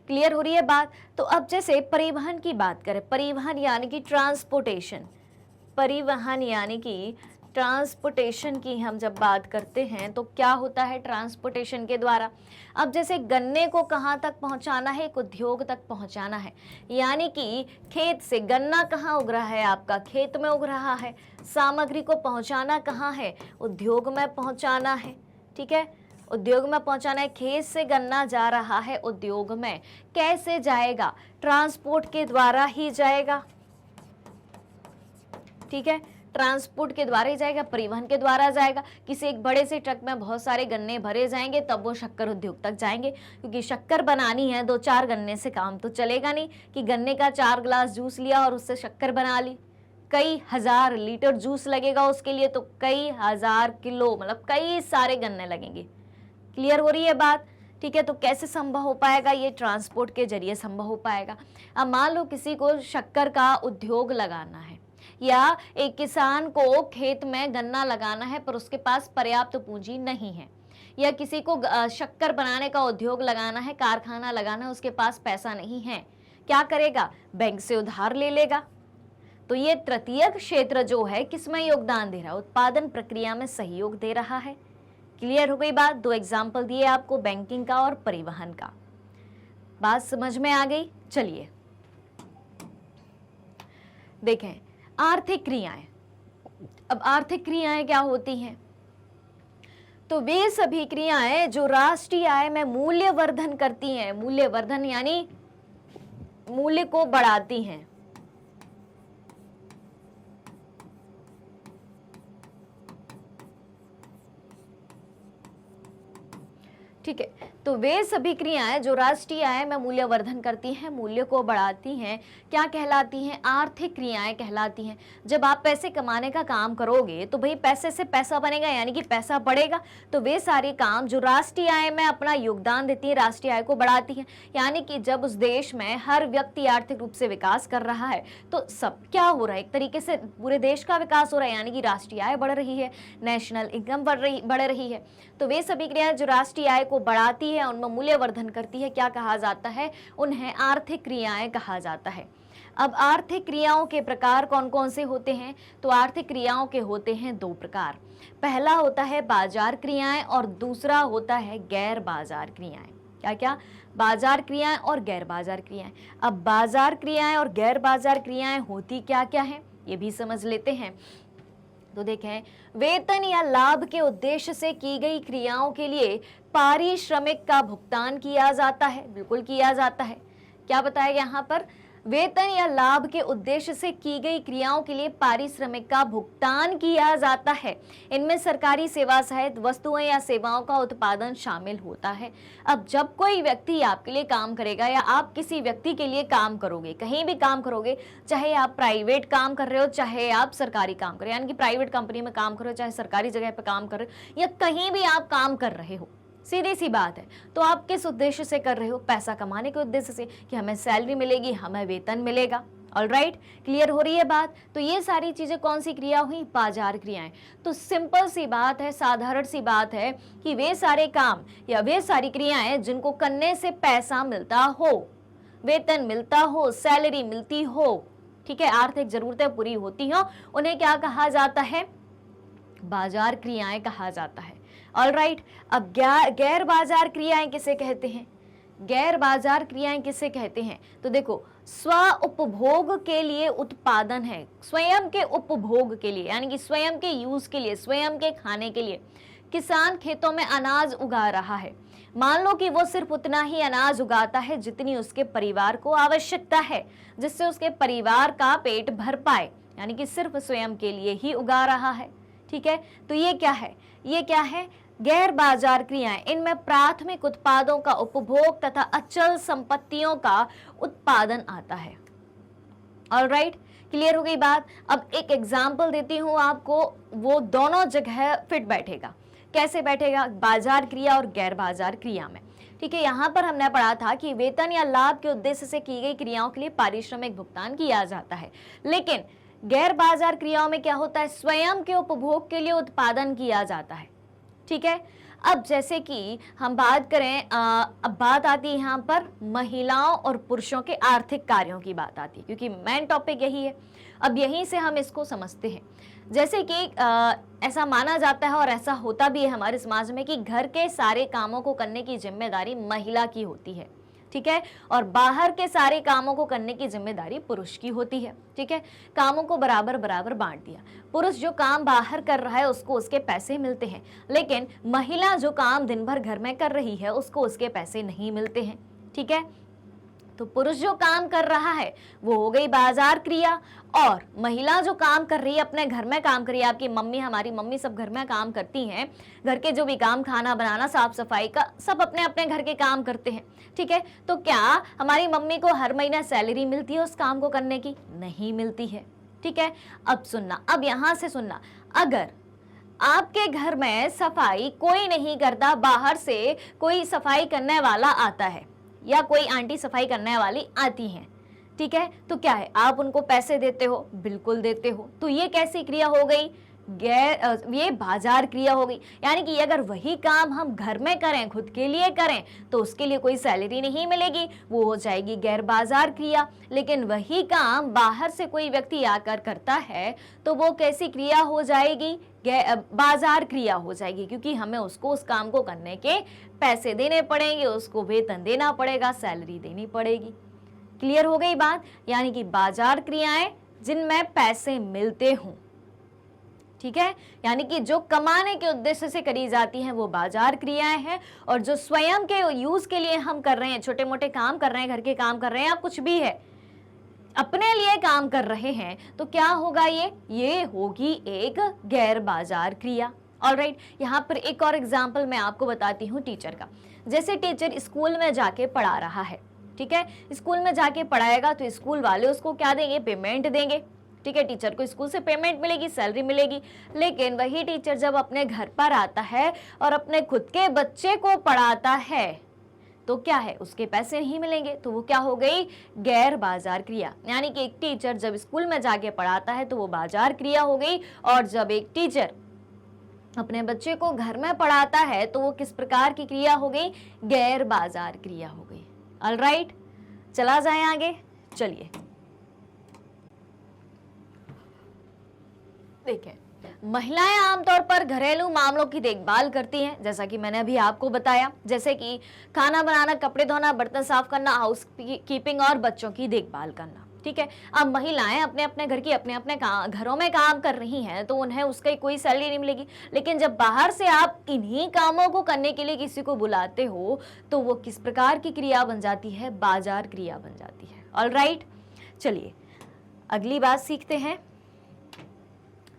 क्लियर हो रही है बात? तो अब जैसे परिवहन की बात करें, परिवहन यानी कि ट्रांसपोर्टेशन, परिवहन यानी कि ट्रांसपोर्टेशन की हम जब बात करते हैं तो क्या होता है? ट्रांसपोर्टेशन के द्वारा। अब जैसे गन्ने को कहाँ तक पहुँचाना है? एक उद्योग तक पहुँचाना है, यानी कि खेत से गन्ना कहाँ उग रहा है? आपका खेत में उग रहा है। सामग्री को पहुँचाना कहाँ है? उद्योग में पहुँचाना है, ठीक है। उद्योग में पहुँचाना है। खेत से गन्ना जा रहा है उद्योग में, कैसे जाएगा? ट्रांसपोर्ट के द्वारा ही जाएगा, ठीक है। ट्रांसपोर्ट के द्वारा ही जाएगा, परिवहन के द्वारा जाएगा। किसी एक बड़े से ट्रक में बहुत सारे गन्ने भरे जाएंगे तब वो शक्कर उद्योग तक जाएंगे, क्योंकि शक्कर बनानी है, 2-4 गन्ने से काम तो चलेगा नहीं कि गन्ने का 4 गिलास जूस लिया और उससे शक्कर बना ली। कई हजार लीटर जूस लगेगा उसके लिए, तो कई हजार किलो, मतलब कई सारे गन्ने लगेंगे। क्लियर हो रही है बात? ठीक है, तो कैसे संभव हो पाएगा? ये ट्रांसपोर्ट के जरिए संभव हो पाएगा। अब मान लो किसी को शक्कर का उद्योग लगाना है, या एक किसान को खेत में गन्ना लगाना है पर उसके पास पर्याप्त पूंजी नहीं है, या किसी को शक्कर बनाने का उद्योग लगाना है, कारखाना लगाना है, उसके पास पैसा नहीं है, क्या करेगा? बैंक से उधार ले लेगा। तो ये तृतीय क्षेत्र जो है किसमें योगदान दे रहा है? उत्पादन प्रक्रिया में सहयोग दे रहा है। क्लियर हो गई बात? दो एग्जाम्पल दिए आपको, बैंकिंग का और परिवहन का। बात समझ में आ गई? चलिए देखें आर्थिक क्रियाएं। अब आर्थिक क्रियाएं क्या होती हैं? तो वे सभी क्रियाएं जो राष्ट्रीय आय में मूल्यवर्धन करती हैं, मूल्यवर्धन यानी मूल्य को बढ़ाती हैं। ठीक है, तो वे सभी क्रियाएं जो राष्ट्रीय आय में मूल्यवर्धन करती हैं, मूल्य को बढ़ाती हैं, क्या कहलाती हैं? आर्थिक क्रियाएं कहलाती हैं। जब आप पैसे कमाने का काम करोगे तो भाई पैसे से पैसा बनेगा, यानी कि पैसा बढ़ेगा। तो वे सारे काम जो राष्ट्रीय आय में अपना योगदान देती है, राष्ट्रीय आय को बढ़ाती हैं, यानी कि जब उस देश में हर व्यक्ति आर्थिक रूप से विकास कर रहा है तो सब क्या हो रहा है? एक तरीके से पूरे देश का विकास हो रहा है, यानी कि राष्ट्रीय आय बढ़ रही है, नेशनल इनकम बढ़ रही है। तो वे सभी क्रियाएं जो राष्ट्रीय आय को बढ़ाती है, उनमें मूल्यवर्धन करती है, क्या कहा जाता है? उन्हें आर्थिक क्रियाएं कहा जाता है। अब आर्थिक क्रियाओं के प्रकार कौन कौन से होते हैं? तो आर्थिक क्रियाओं के होते हैं दो प्रकार। पहला होता है बाजार क्रियाएं और दूसरा होता है गैर बाजार क्रियाएं। क्या क्या? बाजार क्रियाएं और गैर बाजार क्रियाएं। अब बाजार क्रियाएं और गैर बाजार क्रियाएं होती क्या क्या है ये भी समझ लेते हैं। तो देखें, वेतन या लाभ के उद्देश्य से की गई क्रियाओं के लिए पारिश्रमिक का भुगतान किया जाता है। बिल्कुल किया जाता है। क्या बताया गया यहाँ पर? वेतन या लाभ के उद्देश्य से की गई क्रियाओं के लिए पारिश्रमिक का भुगतान किया जाता है। इनमें सरकारी सेवा सहित वस्तुओं या सेवाओं का उत्पादन शामिल होता है। अब जब कोई व्यक्ति आपके लिए काम करेगा या आप किसी व्यक्ति के लिए काम करोगे, कहीं भी काम करोगे, चाहे आप प्राइवेट काम कर रहे हो चाहे आप सरकारी काम कर रहे हो, यानी कि प्राइवेट कंपनी में काम कर रहे हो चाहे सरकारी जगह पर काम कर रहे हो या कहीं भी आप काम कर रहे हो, सीधी सी बात है, तो आप किस उद्देश्य से कर रहे हो? पैसा कमाने के उद्देश्य से कि हमें सैलरी मिलेगी, हमें वेतन मिलेगा। ऑलराइट, क्लियर हो रही है बात? तो ये सारी चीजें कौन सी क्रिया हुई? बाजार क्रियाएं। तो सिंपल सी बात है, साधारण सी बात है कि वे सारे काम या वे सारी क्रियाएं जिनको करने से पैसा मिलता हो, वेतन मिलता हो, सैलरी मिलती हो, ठीक है, आर्थिक जरूरतें पूरी होती हो, उन्हें क्या कहा जाता है? बाजार क्रियाएं कहा जाता है। ऑलराइट, अब गैर बाजार क्रियाएं किसे कहते हैं? गैर बाजार क्रियाएं किसे कहते हैं? तो देखो, स्व उपभोग के लिए उत्पादन है, स्वयं के उपभोग के लिए, यानी कि स्वयं के यूज के लिए, स्वयं के खाने के लिए किसान खेतों में अनाज उगा रहा है। मान लो कि वो सिर्फ उतना ही अनाज उगाता है जितनी उसके परिवार को आवश्यकता है, जिससे उसके परिवार का पेट भर पाए, यानी कि सिर्फ स्वयं के लिए ही उगा रहा है। ठीक है, तो ये क्या है? ये क्या है? गैर बाजार क्रियाएं। इनमें प्राथमिक उत्पादों का उपभोग तथा अचल संपत्तियों का उत्पादन आता है। ऑलराइट, क्लियर हो गई बात? अब एक एग्जाम्पल देती हूं आपको, वो दोनों जगह फिट बैठेगा। कैसे बैठेगा? बाजार क्रिया और गैर बाजार क्रिया में। ठीक है, यहाँ पर हमने पढ़ा था कि वेतन या लाभ के उद्देश्य से की गई क्रियाओं के लिए पारिश्रमिक भुगतान किया जाता है, लेकिन गैर बाजार क्रियाओं में क्या होता है? स्वयं के उपभोग के लिए उत्पादन किया जाता है। ठीक है, अब जैसे कि हम बात करें, अब बात आती है यहाँ पर महिलाओं और पुरुषों के आर्थिक कार्यों की बात आती है, क्योंकि मेन टॉपिक यही है। अब यहीं से हम इसको समझते हैं। जैसे कि ऐसा माना जाता है और ऐसा होता भी है हमारे समाज में कि घर के सारे कामों को करने की जिम्मेदारी महिला की होती है। ठीक है, और बाहर के सारे कामों को करने की जिम्मेदारी पुरुष की होती है। ठीक है, कामों को बराबर बराबर बांट दिया। पुरुष जो काम बाहर कर रहा है उसको उसके पैसे मिलते हैं, लेकिन महिला जो काम दिन भर घर में कर रही है उसको उसके पैसे नहीं मिलते हैं। ठीक है, तो पुरुष जो काम कर रहा है वो हो गई बाजार क्रिया, और महिला जो काम कर रही है अपने घर में काम कर रही है, आपकी मम्मी, हमारी मम्मी सब घर में काम करती हैं, घर के जो भी काम, खाना बनाना, साफ सफाई का, सब अपने अपने घर के काम करते हैं। ठीक है, तो क्या हमारी मम्मी को हर महीने सैलरी मिलती है उस काम को करने की? नहीं मिलती है। ठीक है, अब सुनना, अब यहां से सुनना, अगर आपके घर में सफाई कोई नहीं करता, बाहर से कोई सफाई करने वाला आता है या कोई आंटी सफाई करने वाली आती हैं, ठीक है, तो क्या है, आप उनको पैसे देते हो, बिल्कुल देते हो। तो ये कैसी क्रिया हो गई, ये बाजार क्रिया हो गई। यानी कि अगर वही काम हम घर में करें, खुद के लिए करें, तो उसके लिए कोई सैलरी नहीं मिलेगी, वो हो जाएगी गैर बाजार क्रिया। लेकिन वही काम बाहर से कोई व्यक्ति आकर करता है तो वो कैसी क्रिया हो जाएगी, बाजार क्रिया हो जाएगी, क्योंकि हमें उसको उस काम को करने के पैसे देने पड़ेंगे, उसको वेतन देना पड़ेगा, सैलरी देनी पड़ेगी। क्लियर हो गई बात। यानी कि बाजार क्रियाएं जिनमें पैसे मिलते हों, ठीक है, यानी कि जो कमाने के उद्देश्य से करी जाती हैं वो बाजार क्रियाएं हैं। और जो स्वयं के यूज के लिए हम कर रहे हैं, छोटे मोटे काम कर रहे हैं, घर के काम कर रहे हैं, या कुछ भी है, अपने लिए काम कर रहे हैं, तो क्या होगा, ये होगी एक गैर बाजार क्रिया। ऑलराइट, यहाँ पर एक और एग्जाम्पल मैं आपको बताती हूँ टीचर का। जैसे टीचर स्कूल में जाके पढ़ा रहा है, ठीक है, स्कूल में जाके पढ़ाएगा तो स्कूल वाले उसको क्या देंगे, पेमेंट देंगे, ठीक है, टीचर को स्कूल से पेमेंट मिलेगी, सैलरी मिलेगी। लेकिन वही टीचर जब अपने घर पर आता है और अपने खुद के बच्चे को पढ़ाता है तो क्या है, उसके पैसे नहीं मिलेंगे, तो वो क्या हो गई, गैर बाजार क्रिया। यानी कि एक टीचर जब स्कूल में जाके पढ़ाता है तो वो बाजार क्रिया हो गई, और जब एक टीचर अपने बच्चे को घर में पढ़ाता है तो वो किस प्रकार की क्रिया हो गई, गैर बाजार क्रिया हो गई। ऑलराइट, चला जाए आगे। चलिए देखिए, महिलाएं आमतौर पर घरेलू मामलों की देखभाल करती हैं, जैसा कि मैंने अभी आपको बताया, जैसे कि खाना बनाना, कपड़े धोना, बर्तन साफ करना, हाउस कीपिंग और बच्चों की देखभाल करना, ठीक है। अब महिलाएं अपने अपने घर की अपने अपने घरों में काम कर रही हैं तो उन्हें उसकी कोई सैलरी नहीं मिलेगी। लेकिन जब बाहर से आप इन्हीं कामों को करने के लिए किसी को बुलाते हो तो वो किस प्रकार की क्रिया बन जाती है, बाजार क्रिया बन जाती है। ऑलराइट, चलिए अगली बात सीखते हैं।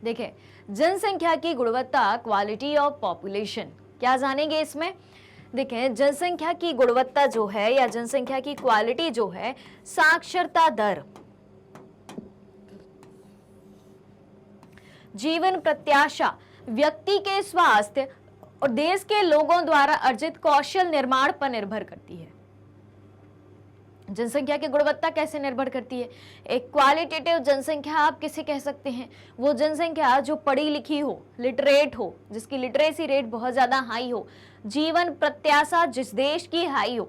देखिए, जनसंख्या की गुणवत्ता, क्वालिटी ऑफ पॉपुलेशन, क्या जानेंगे इसमें। देखें, जनसंख्या की गुणवत्ता जो है या जनसंख्या की क्वालिटी जो है, साक्षरता दर, जीवन प्रत्याशा, व्यक्ति के स्वास्थ्य और देश के लोगों द्वारा अर्जित कौशल निर्माण पर निर्भर करती है। जनसंख्या की गुणवत्ता कैसे निर्भर करती है, एक क्वालिटेटिव जनसंख्या आप किसे कह सकते हैं, वो जनसंख्या जो पढ़ी लिखी हो, लिटरेट हो, जिसकी लिटरेसी रेट बहुत ज्यादा हाई हो, जीवन प्रत्याशा जिस देश की हाई हो।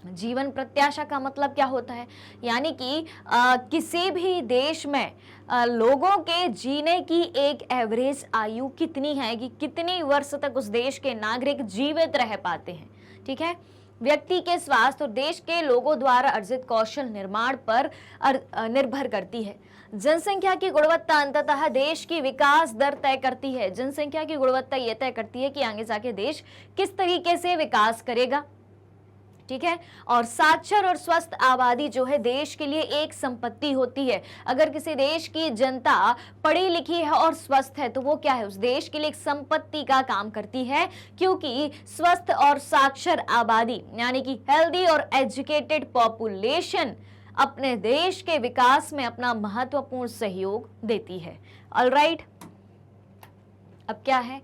जीवन प्रत्याशा का मतलब क्या होता है, यानी कि किसी भी देश में लोगों के जीने की एक एवरेज आयु कितनी है, कि कितनी वर्ष तक उस देश के नागरिक जीवित रह पाते हैं, ठीक है। व्यक्ति के स्वास्थ्य और देश के लोगों द्वारा अर्जित कौशल निर्माण पर निर्भर करती है। जनसंख्या की गुणवत्ता अंततः देश की विकास दर तय करती है। जनसंख्या की गुणवत्ता यह तय करती है कि आगे जाके देश किस तरीके से विकास करेगा, ठीक है। और साक्षर और स्वस्थ आबादी जो है देश के लिए एक संपत्ति होती है। अगर किसी देश की जनता पढ़ी लिखी है और स्वस्थ है तो वो क्या है, उस देश के लिए एक संपत्ति का काम करती है, क्योंकि स्वस्थ और साक्षर आबादी यानी कि हेल्दी और एजुकेटेड पॉपुलेशन अपने देश के विकास में अपना महत्वपूर्ण सहयोग देती है। ऑलराइट, अब क्या है,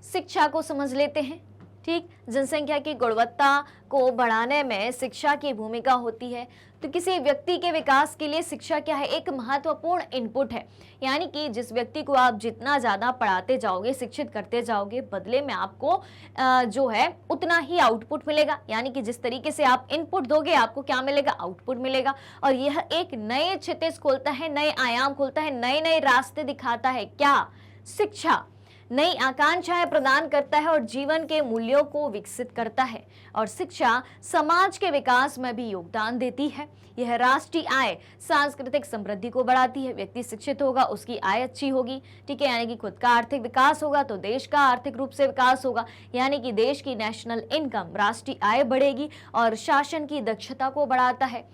शिक्षा को समझ लेते हैं, ठीक। जनसंख्या की गुणवत्ता को बढ़ाने में शिक्षा की भूमिका होती है। तो किसी व्यक्ति के विकास के लिए शिक्षा क्या है, एक महत्वपूर्ण इनपुट है। यानी कि जिस व्यक्ति को आप जितना ज़्यादा पढ़ाते जाओगे, शिक्षित करते जाओगे, बदले में आपको जो है उतना ही आउटपुट मिलेगा। यानी कि जिस तरीके से आप इनपुट दोगे आपको क्या मिलेगा, आउटपुट मिलेगा। और यह एक नए क्षितिज खोलता है, नए आयाम खोलता है, नए नए रास्ते दिखाता है। क्या, शिक्षा नई आकांक्षाएं प्रदान करता है और जीवन के मूल्यों को विकसित करता है। और शिक्षा समाज के विकास में भी योगदान देती है। यह राष्ट्रीय आय, सांस्कृतिक समृद्धि को बढ़ाती है। व्यक्ति शिक्षित होगा, उसकी आय अच्छी होगी, ठीक है, यानी कि खुद का आर्थिक विकास होगा तो देश का आर्थिक रूप से विकास होगा, यानी कि देश की नेशनल इनकम, राष्ट्रीय आय बढ़ेगी और शासन की दक्षता को बढ़ाता है।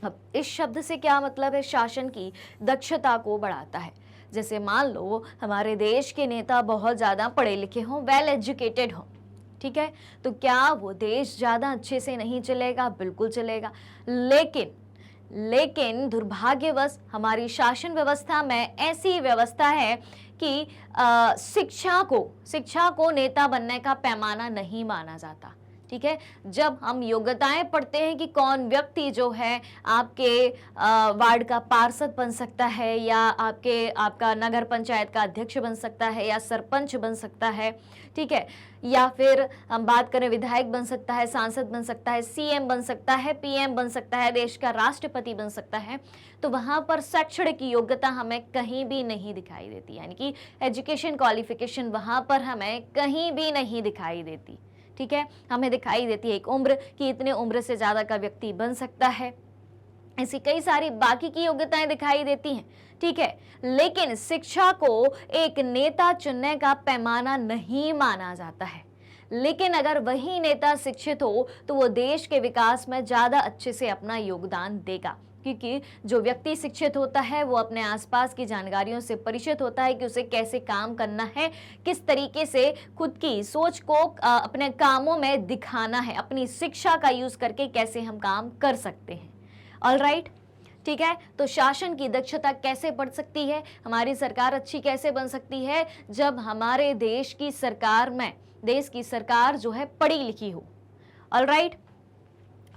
अब इस शब्द से क्या मतलब है, शासन की दक्षता को बढ़ाता है। जैसे मान लो हमारे देश के नेता बहुत ज़्यादा पढ़े लिखे हों, वेल एजुकेटेड हों, ठीक है, तो क्या वो देश ज़्यादा अच्छे से नहीं चलेगा, बिल्कुल चलेगा। लेकिन दुर्भाग्यवश हमारी शासन व्यवस्था में ऐसी व्यवस्था है कि शिक्षा को नेता बनने का पैमाना नहीं माना जाता। ठीक है, जब हम योग्यताएं पढ़ते हैं कि कौन व्यक्ति जो है आपके वार्ड का पार्षद बन सकता है, या आपका नगर पंचायत का अध्यक्ष बन सकता है, या सरपंच बन सकता है, ठीक है, या फिर हम बात करें विधायक बन सकता है, सांसद बन सकता है, सीएम बन सकता है, पीएम बन सकता है, देश का राष्ट्रपति बन सकता है, तो वहां पर शैक्षणिक योग्यता हमें कहीं भी नहीं दिखाई देती, यानी कि एजुकेशन क्वालिफिकेशन वहां पर हमें कहीं भी नहीं दिखाई देती। ठीक है, हमें दिखाई देती है एक उम्र कि इतने उम्र से ज्यादा का व्यक्ति बन सकता है, ऐसी कई सारी बाकी की योग्यताएं दिखाई देती हैं। ठीक है, लेकिन शिक्षा को एक नेता चुनने का पैमाना नहीं माना जाता है। लेकिन अगर वही नेता शिक्षित हो तो वो देश के विकास में ज्यादा अच्छे से अपना योगदान देगा, क्योंकि जो व्यक्ति शिक्षित होता है वो अपने आसपास की जानकारियों से परिचित होता है कि उसे कैसे काम करना है, किस तरीके से खुद की सोच को अपने कामों में दिखाना है, अपनी शिक्षा का यूज करके कैसे हम काम कर सकते हैं। ऑलराइट, ठीक है, तो शासन की दक्षता कैसे बढ़ सकती है, हमारी सरकार अच्छी कैसे बन सकती है, जब हमारे देश की सरकार जो है पढ़ी लिखी हो। ऑलराइट,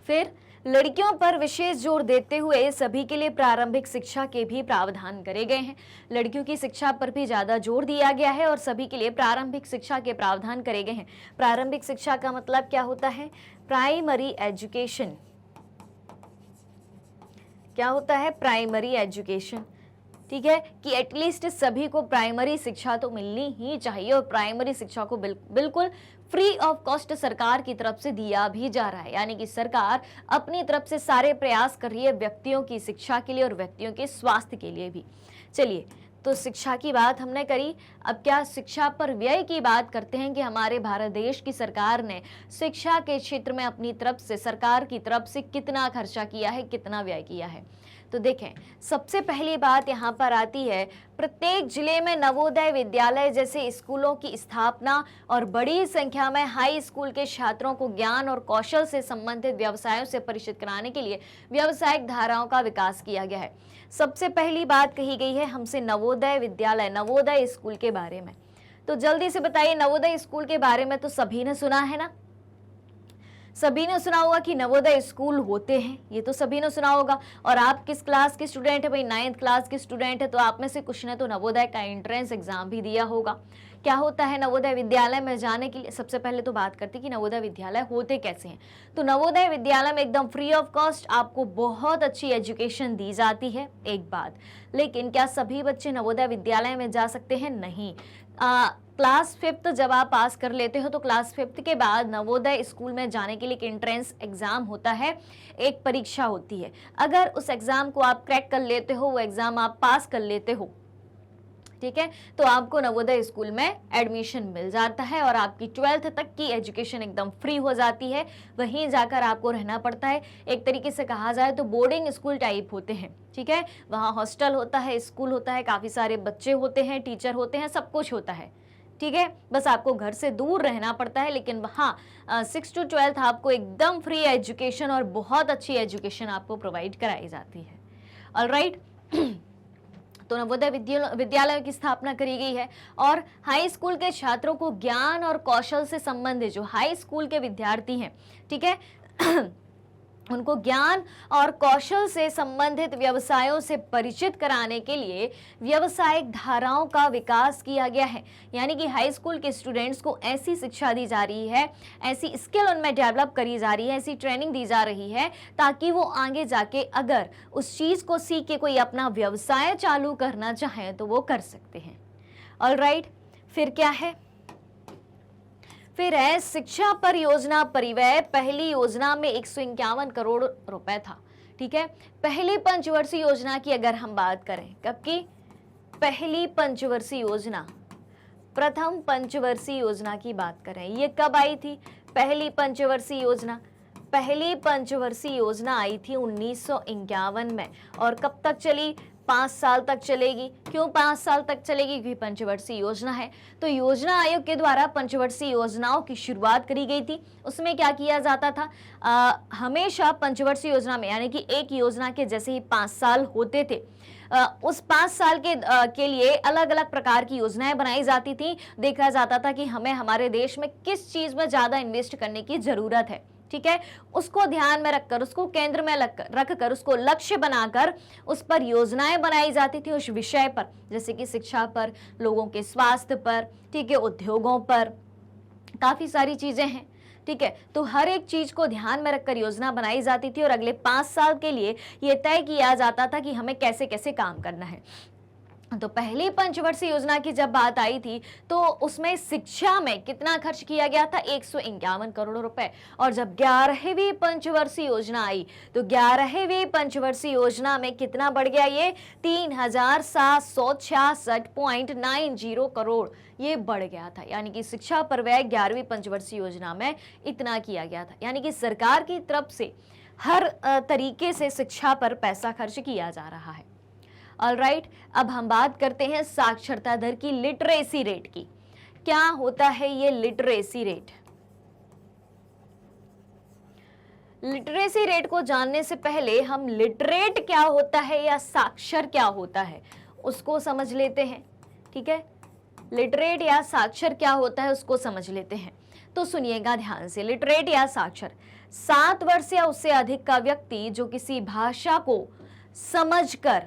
फिर लड़कियों पर विशेष जोर देते हुए सभी के लिए प्रारंभिक शिक्षा के भी प्रावधान करे गए हैं। लड़कियों की शिक्षा पर भी ज्यादा जोर दिया गया है और सभी के लिए प्रारंभिक शिक्षा के प्रावधान करे गए हैं। प्रारंभिक शिक्षा का मतलब क्या होता है? Primary education. क्या होता है? Primary education. ठीक है, कि एटलीस्ट सभी को प्राइमरी शिक्षा तो मिलनी ही चाहिए, और प्राइमरी शिक्षा को बिल्कुल फ्री ऑफ कॉस्ट सरकार की तरफ से दिया भी जा रहा है, यानी कि सरकार अपनी तरफ से सारे प्रयास कर रही है व्यक्तियों की शिक्षा के लिए और व्यक्तियों के स्वास्थ्य के लिए भी। चलिए, तो शिक्षा की बात हमने करी, अब क्या शिक्षा पर व्यय की बात करते हैं कि हमारे भारत देश की सरकार ने शिक्षा के क्षेत्र में अपनी तरफ से, सरकार की तरफ से कितना खर्चा किया है, कितना व्यय किया है। तो देखें, सबसे पहली बात यहाँ पर आती है, प्रत्येक जिले में नवोदय विद्यालय जैसे स्कूलों की स्थापना और बड़ी संख्या में हाई स्कूल के छात्रों को ज्ञान और कौशल से संबंधित व्यवसायों से परिचित कराने के लिए व्यावसायिक धाराओं का विकास किया गया है। सबसे पहली बात कही गई है हमसे नवोदय विद्यालय, नवोदय स्कूल के बारे में। तो जल्दी से बताइए, नवोदय स्कूल के बारे में तो सभी ने सुना है ना? सभी ने सुना होगा कि नवोदय स्कूल होते हैं, ये तो सभी ने सुना होगा। और आप किस क्लास के स्टूडेंट है भाई? 9th क्लास के स्टूडेंट है, तो आप में से कुछ ने तो नवोदय का एंट्रेंस एग्जाम भी दिया होगा। क्या होता है नवोदय विद्यालय में जाने के लिए? सबसे पहले तो बात करते हैं कि नवोदय विद्यालय होते कैसे हैं। तो नवोदय विद्यालय में एकदम फ्री ऑफ कॉस्ट आपको बहुत अच्छी एजुकेशन दी जाती है, एक बात। लेकिन क्या सभी बच्चे नवोदय विद्यालय में जा सकते हैं? नहीं। क्लास 5th जब आप पास कर लेते हो तो क्लास 5th के बाद नवोदय स्कूल में जाने के लिए एक एंट्रेंस एग्जाम होता है, एक परीक्षा होती है। अगर उस एग्जाम को आप क्रैक कर लेते हो, वो एग्जाम आप पास कर लेते हो, ठीक है, तो आपको नवोदय स्कूल में एडमिशन मिल जाता है और आपकी 12th तक की एजुकेशन एकदम फ्री हो जाती है। वहीं जाकर आपको रहना पड़ता है, एक तरीके से कहा जाए तो बोर्डिंग स्कूल टाइप होते हैं। ठीक है, वहाँ हॉस्टल होता है, स्कूल होता है, काफी सारे बच्चे होते हैं, टीचर होते हैं, सब कुछ होता है। ठीक है, बस आपको घर से दूर रहना पड़ता है, लेकिन वहाँ 6 to 12th आपको एकदम फ्री एजुकेशन और बहुत अच्छी एजुकेशन आपको प्रोवाइड कराई जाती है। ऑलराइट, तो नवोदय विद्यालय की स्थापना करी गई है और हाई स्कूल के छात्रों को ज्ञान और कौशल से संबंधित, जो हाई स्कूल के विद्यार्थी हैं, ठीक है, उनको ज्ञान और कौशल से संबंधित व्यवसायों से परिचित कराने के लिए व्यावसायिक धाराओं का विकास किया गया है। यानी कि हाई स्कूल के स्टूडेंट्स को ऐसी शिक्षा दी जा रही है, ऐसी स्किल उनमें डेवलप करी जा रही है, ऐसी ट्रेनिंग दी जा रही है ताकि वो आगे जाके अगर उस चीज को सीख के कोई अपना व्यवसाय चालू करना चाहे तो वो कर सकते हैं। ऑलराइट, फिर क्या है? फिर है शिक्षा पर योजना परिव्यय। पहली योजना में 151 करोड़ रुपए था। ठीक है, पहली पंचवर्षीय योजना की अगर हम बात करें, कब की? पहली पंचवर्षीय योजना, प्रथम पंचवर्षीय योजना की बात करें, ये कब आई थी? पहली पंचवर्षीय योजना, पहली पंचवर्षीय योजना आई थी 1951 में। और कब तक चली? 5 साल तक चलेगी। क्यों 5 साल तक चलेगी? क्योंकि पंचवर्षीय योजना है। तो योजना आयोग के द्वारा पंचवर्षीय योजनाओं की शुरुआत करी गई थी। उसमें क्या किया जाता था? हमेशा पंचवर्षीय योजना में, यानी कि एक योजना के जैसे ही 5 साल होते थे, उस 5 साल के लिए अलग अलग प्रकार की योजनाएं बनाई जाती थी। देखा जाता था कि हमें हमारे देश में किस चीज में ज्यादा इन्वेस्ट करने की जरूरत है, ठीक है, उसको ध्यान में रखकर, उसको केंद्र में रखकर, उसको लक्ष्य बनाकर उस पर योजनाएं बनाई जाती थी, उस विषय पर, जैसे कि शिक्षा पर, लोगों के स्वास्थ्य पर, ठीक है, उद्योगों पर, काफी सारी चीजें हैं, ठीक है। तो हर एक चीज को ध्यान में रखकर योजना बनाई जाती थी और अगले 5 साल के लिए यह तय किया जाता था कि हमें कैसे कैसे काम करना है। तो पहली पंचवर्षीय योजना की जब बात आई थी तो उसमें शिक्षा में कितना खर्च किया गया था, 151 करोड़ रुपए। और जब 11वीं पंचवर्षीय योजना आई तो 11वीं पंचवर्षीय योजना में कितना बढ़ गया, ये 3766.90 करोड़ ये बढ़ गया था। यानी कि शिक्षा पर व्यय 11वीं पंचवर्षीय योजना में इतना किया गया था। यानी कि सरकार की तरफ से हर तरीके से शिक्षा पर पैसा खर्च किया जा रहा है। ऑलराइट, अब हम बात करते हैं साक्षरता दर की, लिटरेसी रेट की। क्या होता है ये लिटरेसी रेट? लिटरेसी रेट को जानने से पहले हम लिटरेट क्या होता है या साक्षर क्या होता है उसको समझ लेते हैं, ठीक है। लिटरेट या साक्षर क्या होता है उसको समझ लेते हैं। तो सुनिएगा ध्यान से, लिटरेट या साक्षर 7 वर्ष या उससे अधिक का व्यक्ति जो किसी भाषा को समझकर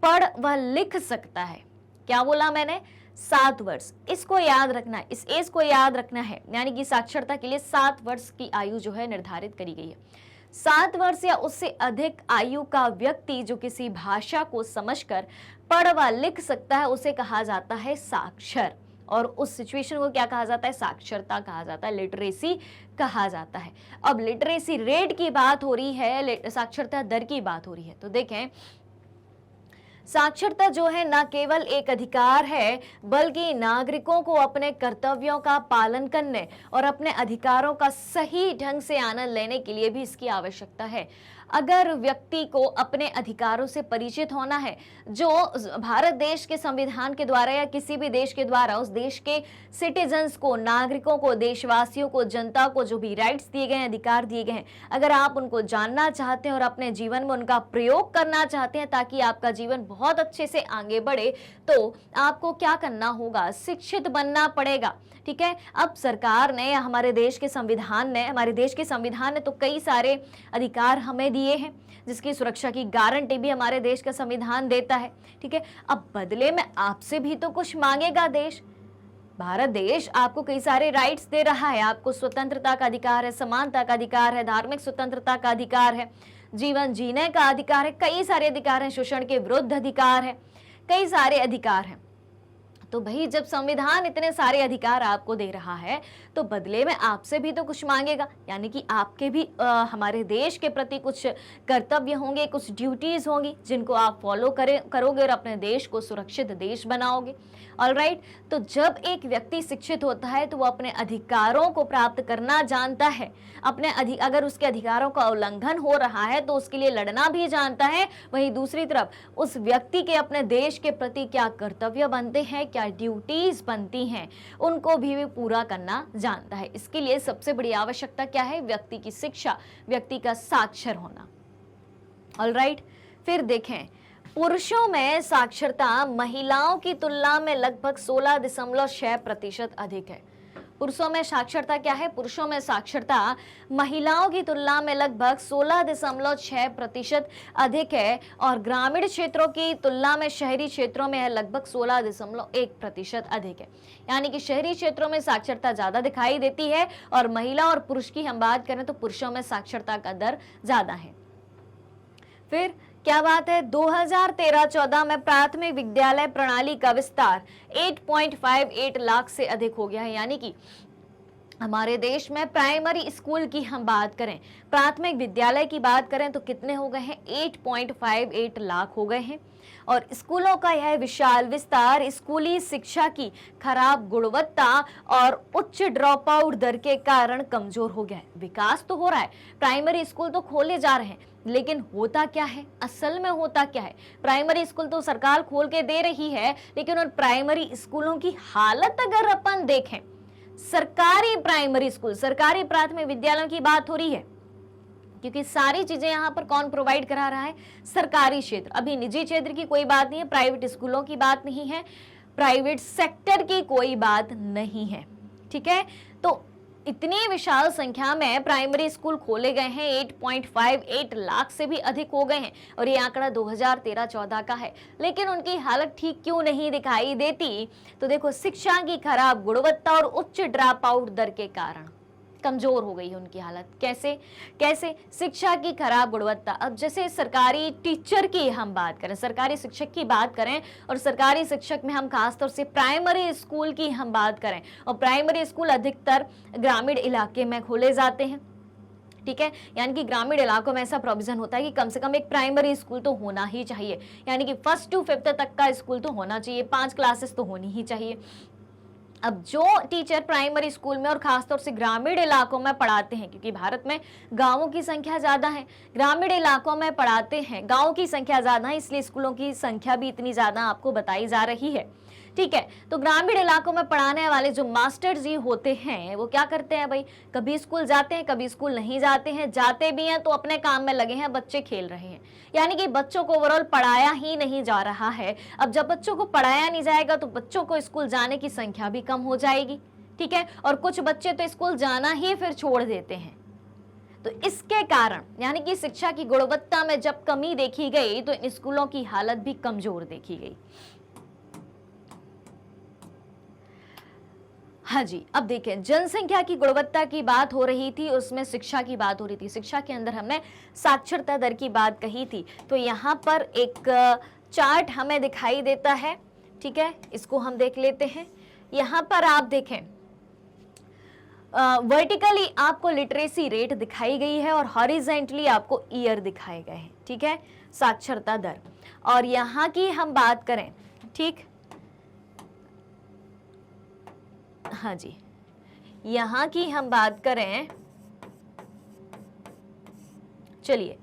पढ़ व लिख सकता है। क्या बोला मैंने? 7 वर्ष। इसको याद रखना है, इस एज को याद रखना है। यानी कि साक्षरता के लिए 7 वर्ष की आयु जो है निर्धारित करी गई है। 7 वर्ष या उससे अधिक आयु का व्यक्ति जो किसी भाषा को समझकर पढ़ व लिख सकता है उसे कहा जाता है साक्षर। और उस सिचुएशन को क्या कहा जाता है? साक्षरता कहा जाता है, लिटरेसी कहा जाता है। अब लिटरेसी रेट की बात हो रही है, साक्षरता दर की बात हो रही है। तो देखें, साक्षरता जो है न केवल एक अधिकार है बल्कि नागरिकों को अपने कर्तव्यों का पालन करने और अपने अधिकारों का सही ढंग से आनंद लेने के लिए भी इसकी आवश्यकता है। अगर व्यक्ति को अपने अधिकारों से परिचित होना है, जो भारत देश के संविधान के द्वारा या किसी भी देश के द्वारा उस देश के सिटीजन्स को, नागरिकों को, देशवासियों को, जनता को जो भी राइट्स दिए गए हैं, अधिकार दिए गए हैं, अगर आप उनको जानना चाहते हैं और अपने जीवन में उनका प्रयोग करना चाहते हैं ताकि आपका जीवन बहुत अच्छे से आगे बढ़े, तो आपको क्या करना होगा? शिक्षित बनना पड़ेगा, ठीक है। अब सरकार ने, हमारे देश के संविधान ने तो कई सारे अधिकार हमें दिए हैं जिसकी सुरक्षा की गारंटी भी हमारे देश का संविधान देता है, ठीक है। अब बदले में आपसे भी तो कुछ मांगेगा देश। भारत देश आपको कई सारे राइट्स दे रहा है। आपको स्वतंत्रता का अधिकार है, समानता का अधिकार है, धार्मिक स्वतंत्रता का अधिकार है, जीवन जीने का अधिकार है, कई सारे अधिकार हैं, शोषण के विरुद्ध अधिकार है, कई सारे अधिकार हैं। तो भाई जब संविधान इतने सारे अधिकार आपको दे रहा है तो बदले में आपसे भी तो कुछ मांगेगा। यानी कि आपके भी हमारे देश के प्रति कुछ कर्तव्य होंगे, कुछ ड्यूटीज होंगी जिनको आप फॉलो करोगे और अपने देश को सुरक्षित देश बनाओगे। ऑलराइट, तो जब एक व्यक्ति शिक्षित होता है तो वो अपने अधिकारों को प्राप्त करना जानता है। अगर उसके अधिकारों का उल्लंघन हो रहा है तो उसके लिए लड़ना भी जानता है। वहीं दूसरी तरफ उस व्यक्ति के अपने देश के प्रति क्या कर्तव्य बनते हैं, क्या ड्यूटीज बनती हैं, उनको भी पूरा करना जानता है। इसके लिए सबसे बड़ी आवश्यकता क्या है? व्यक्ति की शिक्षा, व्यक्ति का साक्षर होना। ऑलराइट, फिर देखें, पुरुषों में साक्षरता महिलाओं की तुलना में लगभग 16.6% अधिक है। पुरुषों में साक्षरता क्या है? पुरुषों में साक्षरता महिलाओं की तुलना में लगभग 16.6% अधिक है और ग्रामीण क्षेत्रों की तुलना में शहरी क्षेत्रों में है लगभग 16.1% अधिक है। यानी कि शहरी क्षेत्रों में साक्षरता ज्यादा दिखाई देती है और महिला और पुरुष की हम बात करें तो पुरुषों में साक्षरता का दर ज्यादा है। फिर क्या बात है? 2013-14 में प्राथमिक विद्यालय प्रणाली का विस्तार 8.58 लाख से अधिक हो गया है। यानी कि हमारे देश में प्राइमरी स्कूल की हम बात करें, प्राथमिक विद्यालय की बात करें तो कितने हो गए हैं? 8.58 लाख हो गए हैं। और स्कूलों का यह विशाल विस्तार स्कूली शिक्षा की खराब गुणवत्ता और उच्च ड्रॉप आउट दर के कारण कमजोर हो गया है। विकास तो हो रहा है, प्राइमरी स्कूल तो खोले जा रहे हैं, लेकिन होता क्या है? असल में होता क्या है? प्राइमरी स्कूल तो सरकार खोल के दे रही है, लेकिन उन प्राइमरी स्कूलों की हालत अगर अपन देखें, सरकारी प्राइमरी स्कूल, सरकारी प्राथमिक विद्यालयों की बात हो रही है, क्योंकि सारी चीजें यहाँ पर कौन प्रोवाइड करा रहा है? सरकारी क्षेत्र। अभी निजी क्षेत्र की कोई बात नहीं है, प्राइवेट स्कूलों की बात नहीं है, प्राइवेट सेक्टर की कोई बात नहीं है, ठीक है। तो इतनी विशाल संख्या में प्राइमरी स्कूल खोले गए हैं, 8.58 लाख से भी अधिक हो गए हैं, और ये आंकड़ा 2013-14 का है। लेकिन उनकी हालत ठीक क्यों नहीं दिखाई देती? तो देखो, शिक्षा की खराब गुणवत्ता और उच्च ड्रॉप आउट दर के कारण कमजोर हो गई है उनकी हालत। कैसे? शिक्षा की खराब गुणवत्ता। अब जैसे सरकारी टीचर की हम बात करें, सरकारी शिक्षक की बात करें, और सरकारी शिक्षक में हम खासतौर से प्राइमरी स्कूल की हम बात करें, और प्राइमरी स्कूल अधिकतर ग्रामीण इलाके में खोले जाते हैं, ठीक है। यानी कि ग्रामीण इलाकों में ऐसा प्रोविजन होता है कि कम से कम एक प्राइमरी स्कूल तो होना ही चाहिए, यानी कि 1st to 5th तक का स्कूल तो होना चाहिए, 5 क्लासेस तो होनी ही चाहिए। अब जो टीचर प्राइमरी स्कूल में और खासतौर से ग्रामीण इलाकों में पढ़ाते हैं, क्योंकि भारत में गांवों की संख्या ज्यादा है, ग्रामीण इलाकों में पढ़ाते हैं, गांवों की संख्या ज्यादा है, इसलिए स्कूलों की संख्या भी इतनी ज्यादा आपको बताई जा रही है, ठीक है। तो ग्रामीण इलाकों में पढ़ाने वाले जो मास्टर जी होते हैं वो क्या करते हैं भाई? कभी स्कूल जाते हैं, कभी स्कूल नहीं जाते हैं, जाते भी हैं तो अपने काम में लगे हैं, बच्चे खेल रहे हैं, यानी कि बच्चों को ओवरऑल पढ़ाया ही नहीं जा रहा है। अब जब बच्चों को पढ़ाया नहीं जाएगा तो बच्चों को स्कूल जाने की संख्या भी कम हो जाएगी, ठीक है। और कुछ बच्चे तो स्कूल जाना ही फिर छोड़ देते हैं। तो इसके कारण यानी कि शिक्षा की गुणवत्ता में जब कमी देखी गई तो इन स्कूलों की हालत भी कमजोर देखी गई। हाँ जी, अब देखें, जनसंख्या की गुणवत्ता की बात हो रही थी, उसमें शिक्षा की बात हो रही थी। शिक्षा के अंदर हमने साक्षरता दर की बात कही थी, तो यहाँ पर एक चार्ट हमें दिखाई देता है, ठीक है, इसको हम देख लेते हैं। यहाँ पर आप देखें, वर्टिकली आपको लिटरेसी रेट दिखाई गई है और हॉरिजेंटली आपको ईयर दिखाए गए हैं, ठीक है, साक्षरता दर। और यहाँ की हम बात करें, ठीक, हाँ जी, यहां की हम बात करें, चलिए,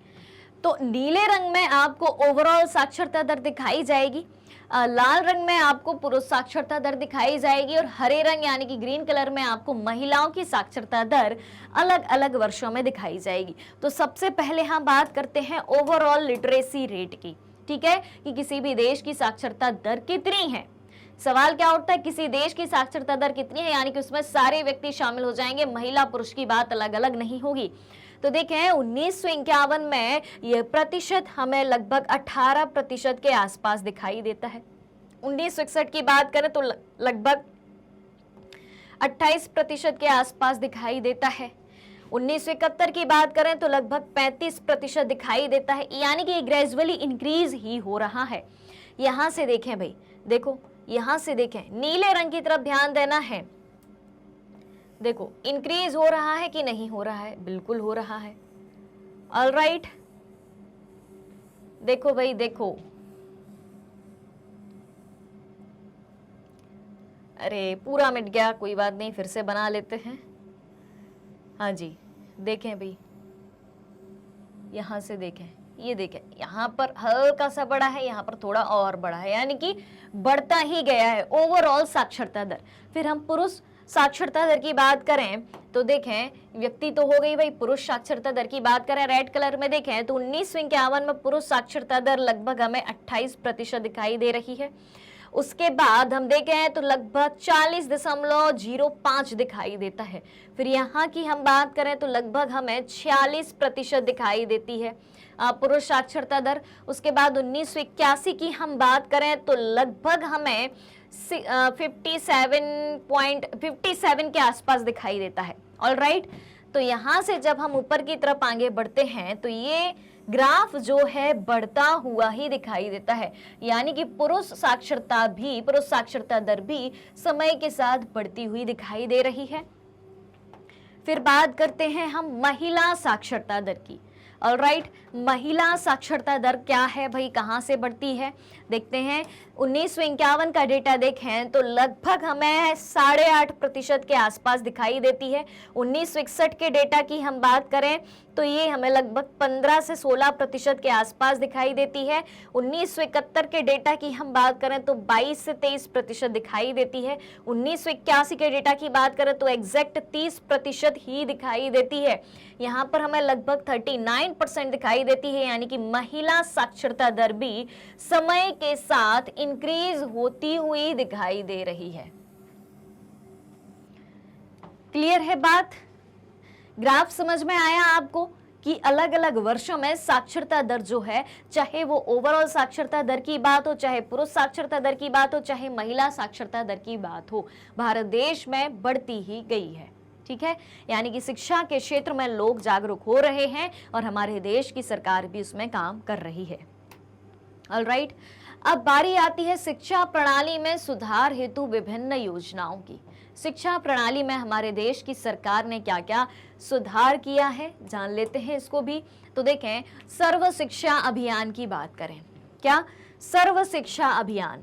तो नीले रंग में आपको ओवरऑल साक्षरता दर दिखाई जाएगी, लाल रंग में आपको पुरुष साक्षरता दर दिखाई जाएगी, और हरे रंग यानी कि ग्रीन कलर में आपको महिलाओं की साक्षरता दर अलग अलग वर्षों में दिखाई जाएगी। तो सबसे पहले हम बात करते हैं ओवरऑल लिटरेसी रेट की, ठीक है, कि किसी भी देश की साक्षरता दर कितनी है। सवाल क्या उठता है, किसी देश की साक्षरता दर कितनी है, यानी कि उसमें सारे व्यक्ति शामिल हो जाएंगे, महिला पुरुष की बात अलग अलग नहीं होगी। तो देखें, 1951 में यह प्रतिशत हमें लगभग 18% के आसपास दिखाई देता है। 1961 की बात करें तो लगभग 28% के आसपास दिखाई देता है। 1971 की बात करें तो लगभग 35% दिखाई देता है, यानी कि ग्रेजुअली इंक्रीज ही हो रहा है। यहां से देखें भाई, देखो यहां से देखें, नीले रंग की तरफ ध्यान देना है, देखो इंक्रीज हो रहा है कि नहीं हो रहा है? बिल्कुल हो रहा है। ऑलराइट, देखो भाई, देखो, अरे पूरा मिट गया, कोई बात नहीं, फिर से बना लेते हैं। हाँ जी, देखें भाई, यहां से देखें, ये देखें, यहाँ पर हल्का सा बढ़ा है, यहाँ पर थोड़ा और बढ़ा है, यानी कि बढ़ता ही गया है ओवरऑल साक्षरता दर। फिर हम पुरुष साक्षरता दर की बात करें तो देखें, व्यक्ति तो हो गई भाई, पुरुष साक्षरता दर की बात करें रेड कलर में देखें तो 1951 में पुरुष साक्षरता दर लगभग हमें 28% दिखाई दे रही है। उसके बाद हम देखें तो लगभग 40.05 दिखाई देता है। फिर यहाँ की हम बात करें तो लगभग हमें 46% दिखाई देती है पुरुष साक्षरता दर। उसके बाद 1981 की हम बात करें तो लगभग हमें 57 के आसपास दिखाई देता है। ऑलराइट, तो यहाँ से जब हम ऊपर की तरफ आगे बढ़ते हैं तो ये ग्राफ जो है बढ़ता हुआ ही दिखाई देता है, यानी कि पुरुष साक्षरता दर भी समय के साथ बढ़ती हुई दिखाई दे रही है। फिर बात करते हैं हम महिला साक्षरता दर की। ऑलराइट, महिला साक्षरता दर क्या है भाई, कहाँ से बढ़ती है, देखते हैं। 1951 का डेटा देखें तो लगभग हमें 8.5% के आसपास दिखाई देती है। 1961 के डेटा की हम बात करें तो ये हमें लगभग 15 से 16% के आसपास दिखाई देती है। 1971 के डेटा की हम बात करें तो 22 से 23% दिखाई देती है। 1981 के डेटा की बात करें तो एग्जैक्ट 30% ही दिखाई देती है। यहाँ पर हमें लगभग 39% दिखाई देती है, यानी कि महिला साक्षरता दर भी समय के साथ इंक्रीज होती हुई दिखाई दे रही है। क्लियर है बात? ग्राफ समझ में आया आपको कि अलग अलग वर्षों में साक्षरता दर जो है, चाहे वो ओवरऑल साक्षरता दर की बात हो, चाहे पुरुष साक्षरता दर की बात हो, चाहे महिला साक्षरता दर की बात हो, भारत देश में बढ़ती ही गई है। ठीक है, यानी कि शिक्षा के क्षेत्र में लोग जागरूक हो रहे हैं और हमारे देश की सरकार भी उसमें काम कर रही है। ऑलराइट, अब बारी आती है शिक्षा प्रणाली में सुधार हेतु विभिन्न योजनाओं की। शिक्षा प्रणाली में हमारे देश की सरकार ने क्या क्या सुधार किया है, जान लेते हैं इसको भी। तो देखें, सर्व शिक्षा अभियान की बात करें, क्या सर्व शिक्षा अभियान,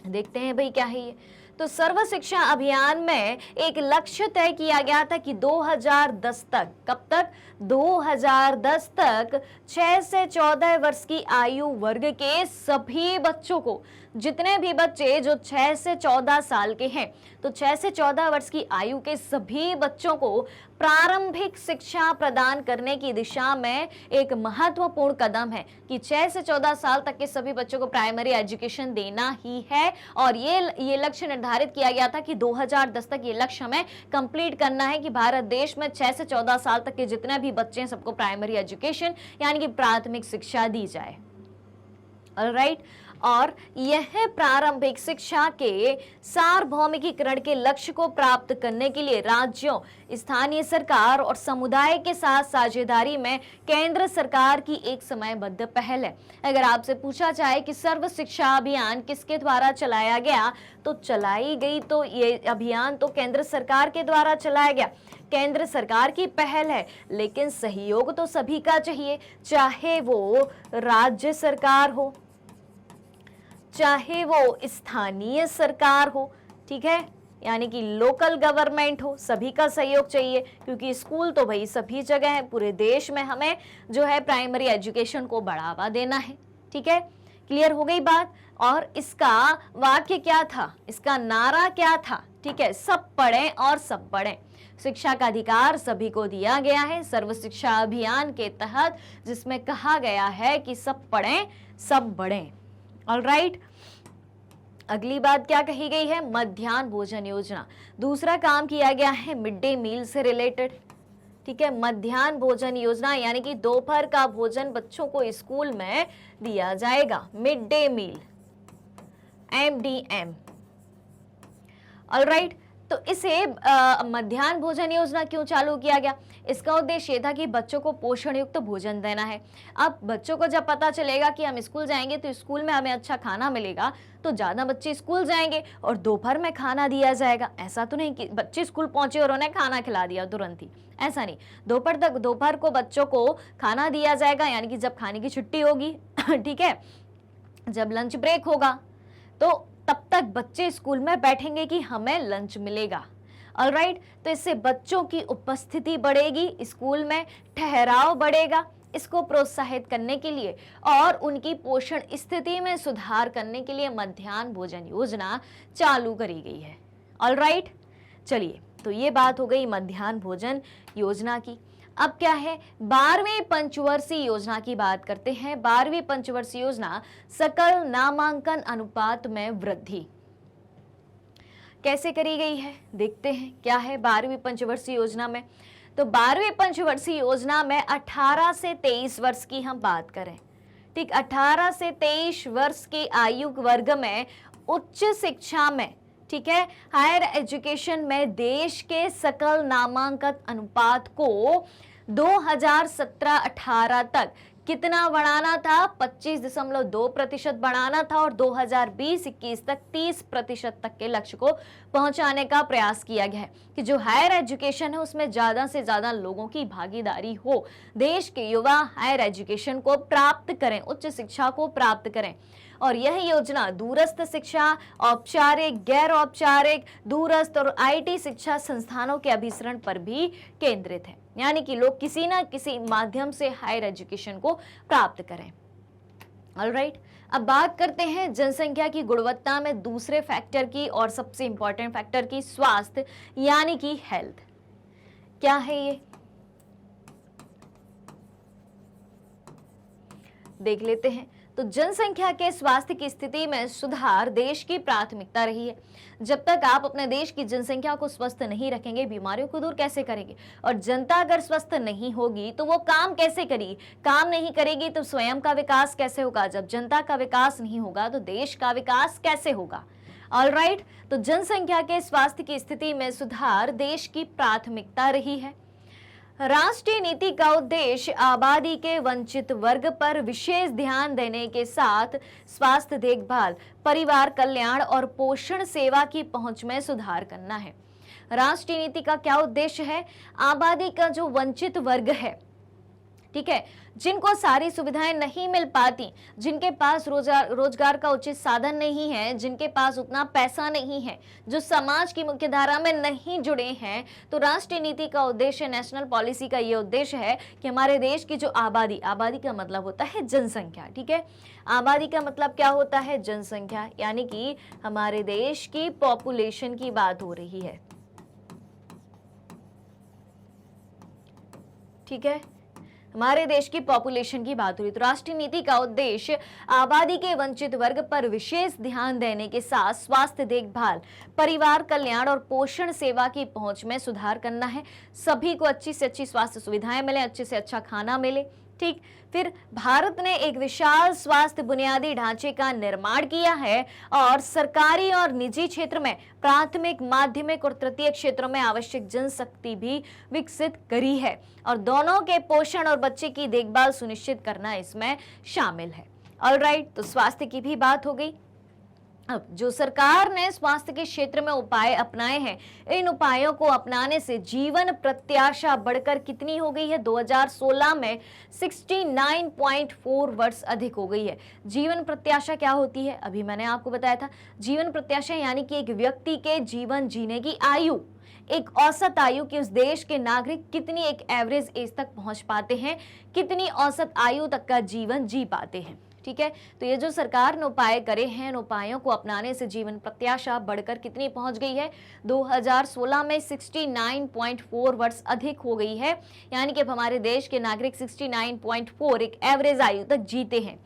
देखते हैं भाई क्या है ये। तो सर्व शिक्षा अभियान में एक लक्ष्य तय किया गया था कि 2010 तक, कब तक, 2010 तक 6 से 14 वर्ष की आयु वर्ग के सभी बच्चों को, जितने भी बच्चे जो 6 से 14 साल के हैं, तो 6 से 14 वर्ष की आयु के सभी बच्चों को प्रारंभिक शिक्षा प्रदान करने की दिशा में एक महत्वपूर्ण कदम है कि 6 से 14 साल तक के सभी बच्चों को प्राइमरी एजुकेशन देना ही है। और ये लक्ष्य निर्धारित किया गया था कि 2010 तक ये लक्ष्य हमें कंप्लीट करना है कि भारत देश में 6 से 14 साल तक के जितने भी बच्चे हैं सबको प्राइमरी एजुकेशन यानी कि प्राथमिक शिक्षा दी जाए। ऑलराइट, और यह प्रारंभिक शिक्षा के सार्वभौमिकीकरण के लक्ष्य को प्राप्त करने के लिए राज्यों, स्थानीय सरकार और समुदाय के साथ साझेदारी में केंद्र सरकार की एक समयबद्ध पहल है। अगर आपसे पूछा जाए कि सर्व शिक्षा अभियान किसके द्वारा चलाया गया, तो चलाई गई तो ये अभियान तो केंद्र सरकार के द्वारा चलाया गया, केंद्र सरकार की पहल है, लेकिन सहयोग तो सभी का चाहिए, चाहे वो राज्य सरकार हो, चाहे वो स्थानीय सरकार हो, ठीक है, यानी कि लोकल गवर्नमेंट हो, सभी का सहयोग चाहिए, क्योंकि स्कूल तो भाई सभी जगह है, पूरे देश में हमें जो है प्राइमरी एजुकेशन को बढ़ावा देना है। ठीक है, क्लियर हो गई बात। और इसका वाक्य क्या था, इसका नारा क्या था, ठीक है, सब पढ़ें और सब बढ़ें। शिक्षा का अधिकार सभी को दिया गया है सर्व शिक्षा अभियान के तहत, जिसमें कहा गया है कि सब पढ़ें सब बढ़ें। ऑलराइट, अगली बात क्या कही गई है, मध्याह्न भोजन योजना। दूसरा काम किया गया है मिड डे मील से रिलेटेड। ठीक है, मध्याह्न भोजन योजना यानी कि दोपहर का भोजन बच्चों को स्कूल में दिया जाएगा, mid day meal, MDM। Alright, तो इसे मध्याह्न भोजन योजना क्यों चालू किया गया, इसका उद्देश्य था कि बच्चों को पोषण युक्त भोजन देना है। अब बच्चों को जब पता चलेगा कि हम स्कूल जाएंगे तो स्कूल में हमें अच्छा खाना मिलेगा, तो ज़्यादा बच्चे स्कूल जाएंगे और दोपहर में खाना दिया जाएगा। ऐसा तो नहीं कि बच्चे स्कूल पहुंचे और उन्हें खाना खिला दिया तुरंत ही, ऐसा नहीं, दोपहर को बच्चों को खाना दिया जाएगा, यानी कि जब खाने की छुट्टी होगी ठीक है, जब लंच ब्रेक होगा तो तब तक बच्चे स्कूल में बैठेंगे कि हमें लंच मिलेगा। ऑलराइट, तो इससे बच्चों की उपस्थिति बढ़ेगी, स्कूल में ठहराव बढ़ेगा, इसको प्रोत्साहित करने के लिए और उनकी पोषण स्थिति में सुधार करने के लिए मध्याह्न भोजन योजना चालू करी गई है। ऑलराइट, चलिए, तो ये बात हो गई मध्याह्न भोजन योजना की। अब क्या है, 12वीं पंचवर्षीय योजना की बात करते हैं। 12वीं पंचवर्षीय योजना सकल नामांकन अनुपात में वृद्धि कैसे करी गई है, देखते हैं क्या है 12वीं पंचवर्षीय योजना में। तो 12वीं पंचवर्षीय योजना में 18 से 23 वर्ष की हम बात करें, ठीक, 18 से 23 वर्ष की आयु वर्ग में उच्च शिक्षा में, ठीक है, हायर एजुकेशन में देश के सकल नामांकन अनुपात को 2017-18 तक कितना बढ़ाना था? 25.2% बढ़ाना था और 2020-21 तक 30% तक के लक्ष्य को पहुंचाने का प्रयास किया गया है कि जो हायर एजुकेशन है उसमें ज्यादा से ज्यादा लोगों की भागीदारी हो, देश के युवा हायर एजुकेशन को प्राप्त करें, उच्च शिक्षा को प्राप्त करें। और यह योजना दूरस्थ शिक्षा, औपचारिक, गैर औपचारिक, दूरस्थ और आईटी शिक्षा संस्थानों के अभिसरण पर भी केंद्रित है, यानी कि लोग किसी ना किसी माध्यम से हायर एजुकेशन को प्राप्त करें। ऑलराइट, अब बात करते हैं जनसंख्या की गुणवत्ता में दूसरे फैक्टर की और सबसे इंपॉर्टेंट फैक्टर की, स्वास्थ्य यानी कि हेल्थ। क्या है ये, देख लेते हैं। तो जनसंख्या के स्वास्थ्य की स्थिति में सुधार देश की प्राथमिकता रही है। जब तक आप अपने देश की जनसंख्या को स्वस्थ नहीं रखेंगे, बीमारियों को दूर कैसे करेंगे? और जनता अगर स्वस्थ नहीं होगी तो वो काम कैसे करेगी? काम नहीं करेगी तो स्वयं का विकास कैसे होगा? जब जनता का विकास नहीं होगा तो देश का विकास कैसे होगा? ऑलराइट, तो जनसंख्या के स्वास्थ्य की स्थिति में सुधार देश की प्राथमिकता रही है। राष्ट्रीय नीति का उद्देश्य आबादी के वंचित वर्ग पर विशेष ध्यान देने के साथ स्वास्थ्य देखभाल, परिवार कल्याण और पोषण सेवा की पहुंच में सुधार करना है। राष्ट्रीय नीति का क्या उद्देश्य है? आबादी का जो वंचित वर्ग है, ठीक है, जिनको सारी सुविधाएं नहीं मिल पाती, जिनके पास रोजगार का उचित साधन नहीं है, जिनके पास उतना पैसा नहीं है, जो समाज की मुख्य धारा में नहीं जुड़े हैं, तो राष्ट्रीय नीति का उद्देश्य, नेशनल पॉलिसी का ये उद्देश्य है कि हमारे देश की जो आबादी का मतलब होता है जनसंख्या, ठीक है, आबादी का मतलब क्या होता है? जनसंख्या, यानी कि हमारे देश की पॉपुलेशन की बात हो रही है, ठीक है, हमारे देश की पॉपुलेशन की बात हुई। तो राष्ट्रीय नीति का उद्देश्य आबादी के वंचित वर्ग पर विशेष ध्यान देने के साथ स्वास्थ्य देखभाल, परिवार कल्याण और पोषण सेवा की पहुंच में सुधार करना है। सभी को अच्छी से अच्छी स्वास्थ्य सुविधाएं मिले, अच्छे से अच्छा खाना मिले, ठीक। फिर भारत ने एक विशाल स्वास्थ्य बुनियादी ढांचे का निर्माण किया है और सरकारी और निजी क्षेत्र में प्राथमिक, माध्यमिक और तृतीय क्षेत्रों में आवश्यक जनशक्ति भी विकसित करी है और दोनों के पोषण और बच्चे की देखभाल सुनिश्चित करना इसमें शामिल है। ऑलराइट, तो स्वास्थ्य की भी बात हो गई। अब जो सरकार ने स्वास्थ्य के क्षेत्र में उपाय अपनाए हैं, इन उपायों को अपनाने से जीवन प्रत्याशा बढ़कर कितनी हो गई है? 2016 में 69.4 वर्ष अधिक हो गई है। जीवन प्रत्याशा क्या होती है? अभी मैंने आपको बताया था। जीवन प्रत्याशा यानी कि एक व्यक्ति के जीवन जीने की आयु, एक औसत आयु कि उस देश के नागरिक कितनी एक एवरेज एज तक पहुंच पाते हैं, कितनी औसत आयु तक का जीवन जी पाते हैं, ठीक है। तो ये जो सरकार ने उपाय करे हैं, इन उपायों को अपनाने से जीवन प्रत्याशा बढ़कर कितनी पहुंच गई है? 2016 में 69.4 वर्ष अधिक हो गई है, यानी कि अब हमारे देश के नागरिक 69.4 एक एवरेज आयु तक जीते हैं।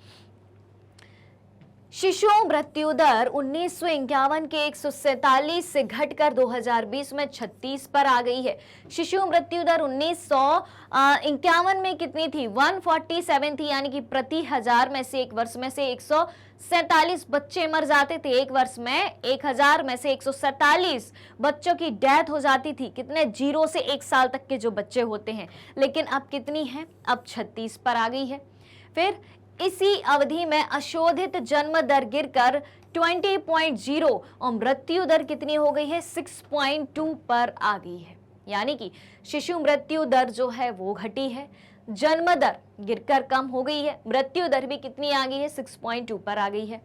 शिशु मृत्यु दर 1951 के 147 से घटकर 2020 में 36 पर आ गई है। शिशु मृत्यु दर 1951 में कितनी थी? 147 थी, यानी कि प्रति हजार में से एक वर्ष में से 147 बच्चे मर जाते थे। एक वर्ष में 1000 में से 147 बच्चों की डेथ हो जाती थी। कितने? 0 से 1 साल तक के जो बच्चे होते हैं। लेकिन अब कितनी है? अब 36 पर आ गई है। फिर इसी अवधि में अशोधित जन्म दर गिरकर 20.0 और मृत्यु दर कितनी हो गई है? 6.2 पर आ गई है। यानी कि शिशु मृत्यु दर जो है वो घटी है, जन्म दर गिरकर कम हो गई है, मृत्यु दर भी कितनी आ गई है? 6.2 पर आ गई है।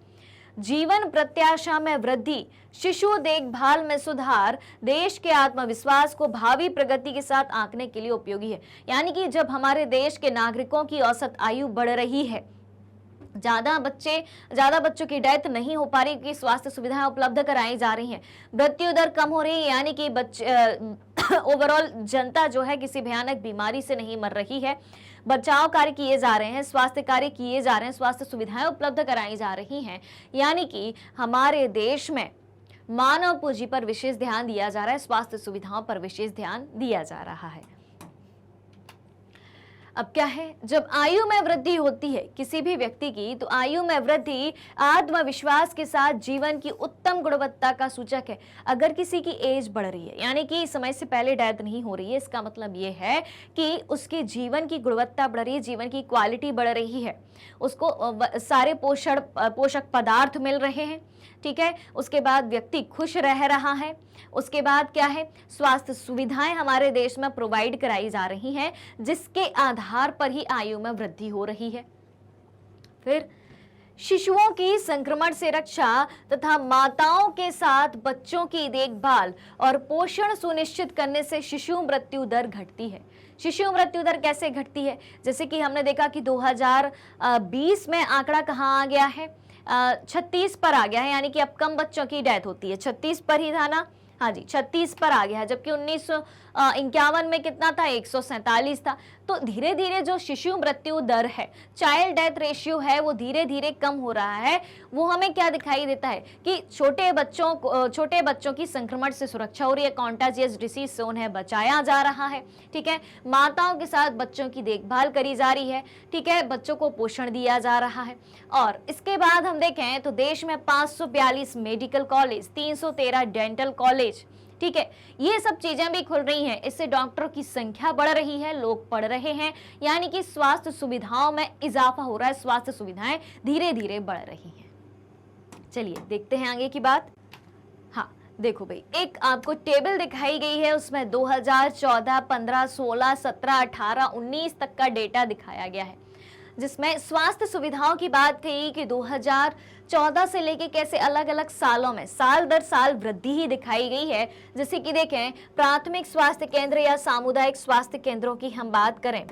जीवन प्रत्याशा में वृद्धि, शिशु देखभाल में सुधार देश के आत्मविश्वास को भावी प्रगति के साथ आंकने के लिए उपयोगी है। यानी कि जब हमारे देश के नागरिकों की औसत आयु बढ़ रही है, ज्यादा बच्चों की डेथ नहीं हो पा रही कि स्वास्थ्य सुविधाएं उपलब्ध कराई जा रही हैं, मृत्यु दर कम हो रही है, यानी कि ओवरऑल जनता जो है किसी भयानक बीमारी से नहीं मर रही है, बचाव कार्य किए जा रहे हैं, स्वास्थ्य कार्य किए जा रहे हैं, स्वास्थ्य सुविधाएं उपलब्ध कराई जा रही हैं, यानी कि हमारे देश में मानव पूंजी पर विशेष ध्यान दिया जा रहा है, स्वास्थ्य सुविधाओं पर विशेष ध्यान दिया जा रहा है। अब क्या है, जब आयु में वृद्धि होती है किसी भी व्यक्ति की, तो आयु में वृद्धि आत्मविश्वास के साथ जीवन की उत्तम गुणवत्ता का सूचक है। अगर किसी की एज बढ़ रही है, यानी कि समय से पहले डेथ नहीं हो रही है, इसका मतलब ये है कि उसके जीवन की गुणवत्ता बढ़ रही है, जीवन की क्वालिटी बढ़ रही है, उसको सारे पोषक पदार्थ मिल रहे हैं, ठीक है। उसके बाद व्यक्ति खुश रह रहा है। उसके बाद क्या है, स्वास्थ्य सुविधाएं हमारे देश में प्रोवाइड कराई जा रही हैं, जिसके आधार पर ही आयु में वृद्धि हो रही है। फिर शिशुओं की संक्रमण से रक्षा तथा माताओं के साथ बच्चों की देखभाल और पोषण सुनिश्चित करने से शिशु मृत्यु दर घटती है। शिशु मृत्यु दर कैसे घटती है, जैसे कि हमने देखा कि 2020 में आंकड़ा कहाँ आ गया है, 36 पर आ गया है, यानी कि अब कम बच्चों की डेथ होती है। 36 पर ही था ना, हाँ जी 36 पर आ गया है, जबकि 1951 में कितना था, 147 था। तो धीरे धीरे जो शिशु मृत्यु दर है, चाइल्ड डेथ रेशियो है, वो धीरे धीरे कम हो रहा है। वो हमें क्या दिखाई देता है कि छोटे बच्चों की संक्रमण से सुरक्षा हो रही है, कॉन्टाजियस डिसीज से उन्हें बचाया जा रहा है, ठीक है। माताओं के साथ बच्चों की देखभाल करी जा रही है, ठीक है, बच्चों को पोषण दिया जा रहा है। और इसके बाद हम देखें तो देश में 542 मेडिकल कॉलेज, 313 डेंटल कॉलेज, ठीक है, ये सब चीजें भी खुल रही हैं। इससे डॉक्टरों की संख्या बढ़ रही है, लोग पढ़ रहे हैं, यानी कि स्वास्थ्य सुविधाओं में इजाफा हो रहा है, स्वास्थ्य सुविधाएं धीरे धीरे बढ़ रही हैं। चलिए देखते हैं आगे की बात। हाँ देखो भाई, एक आपको टेबल दिखाई गई है, उसमें 2014, 15, 16, 17, 18, 19 तक का डेटा दिखाया गया है, जिसमें स्वास्थ्य सुविधाओं की बात कही कि 2014 से लेके कैसे अलग अलग सालों में साल दर साल वृद्धि ही दिखाई गई है। जैसे कि देखें, प्राथमिक स्वास्थ्य केंद्र या सामुदायिक स्वास्थ्य केंद्रों की हम बात करें,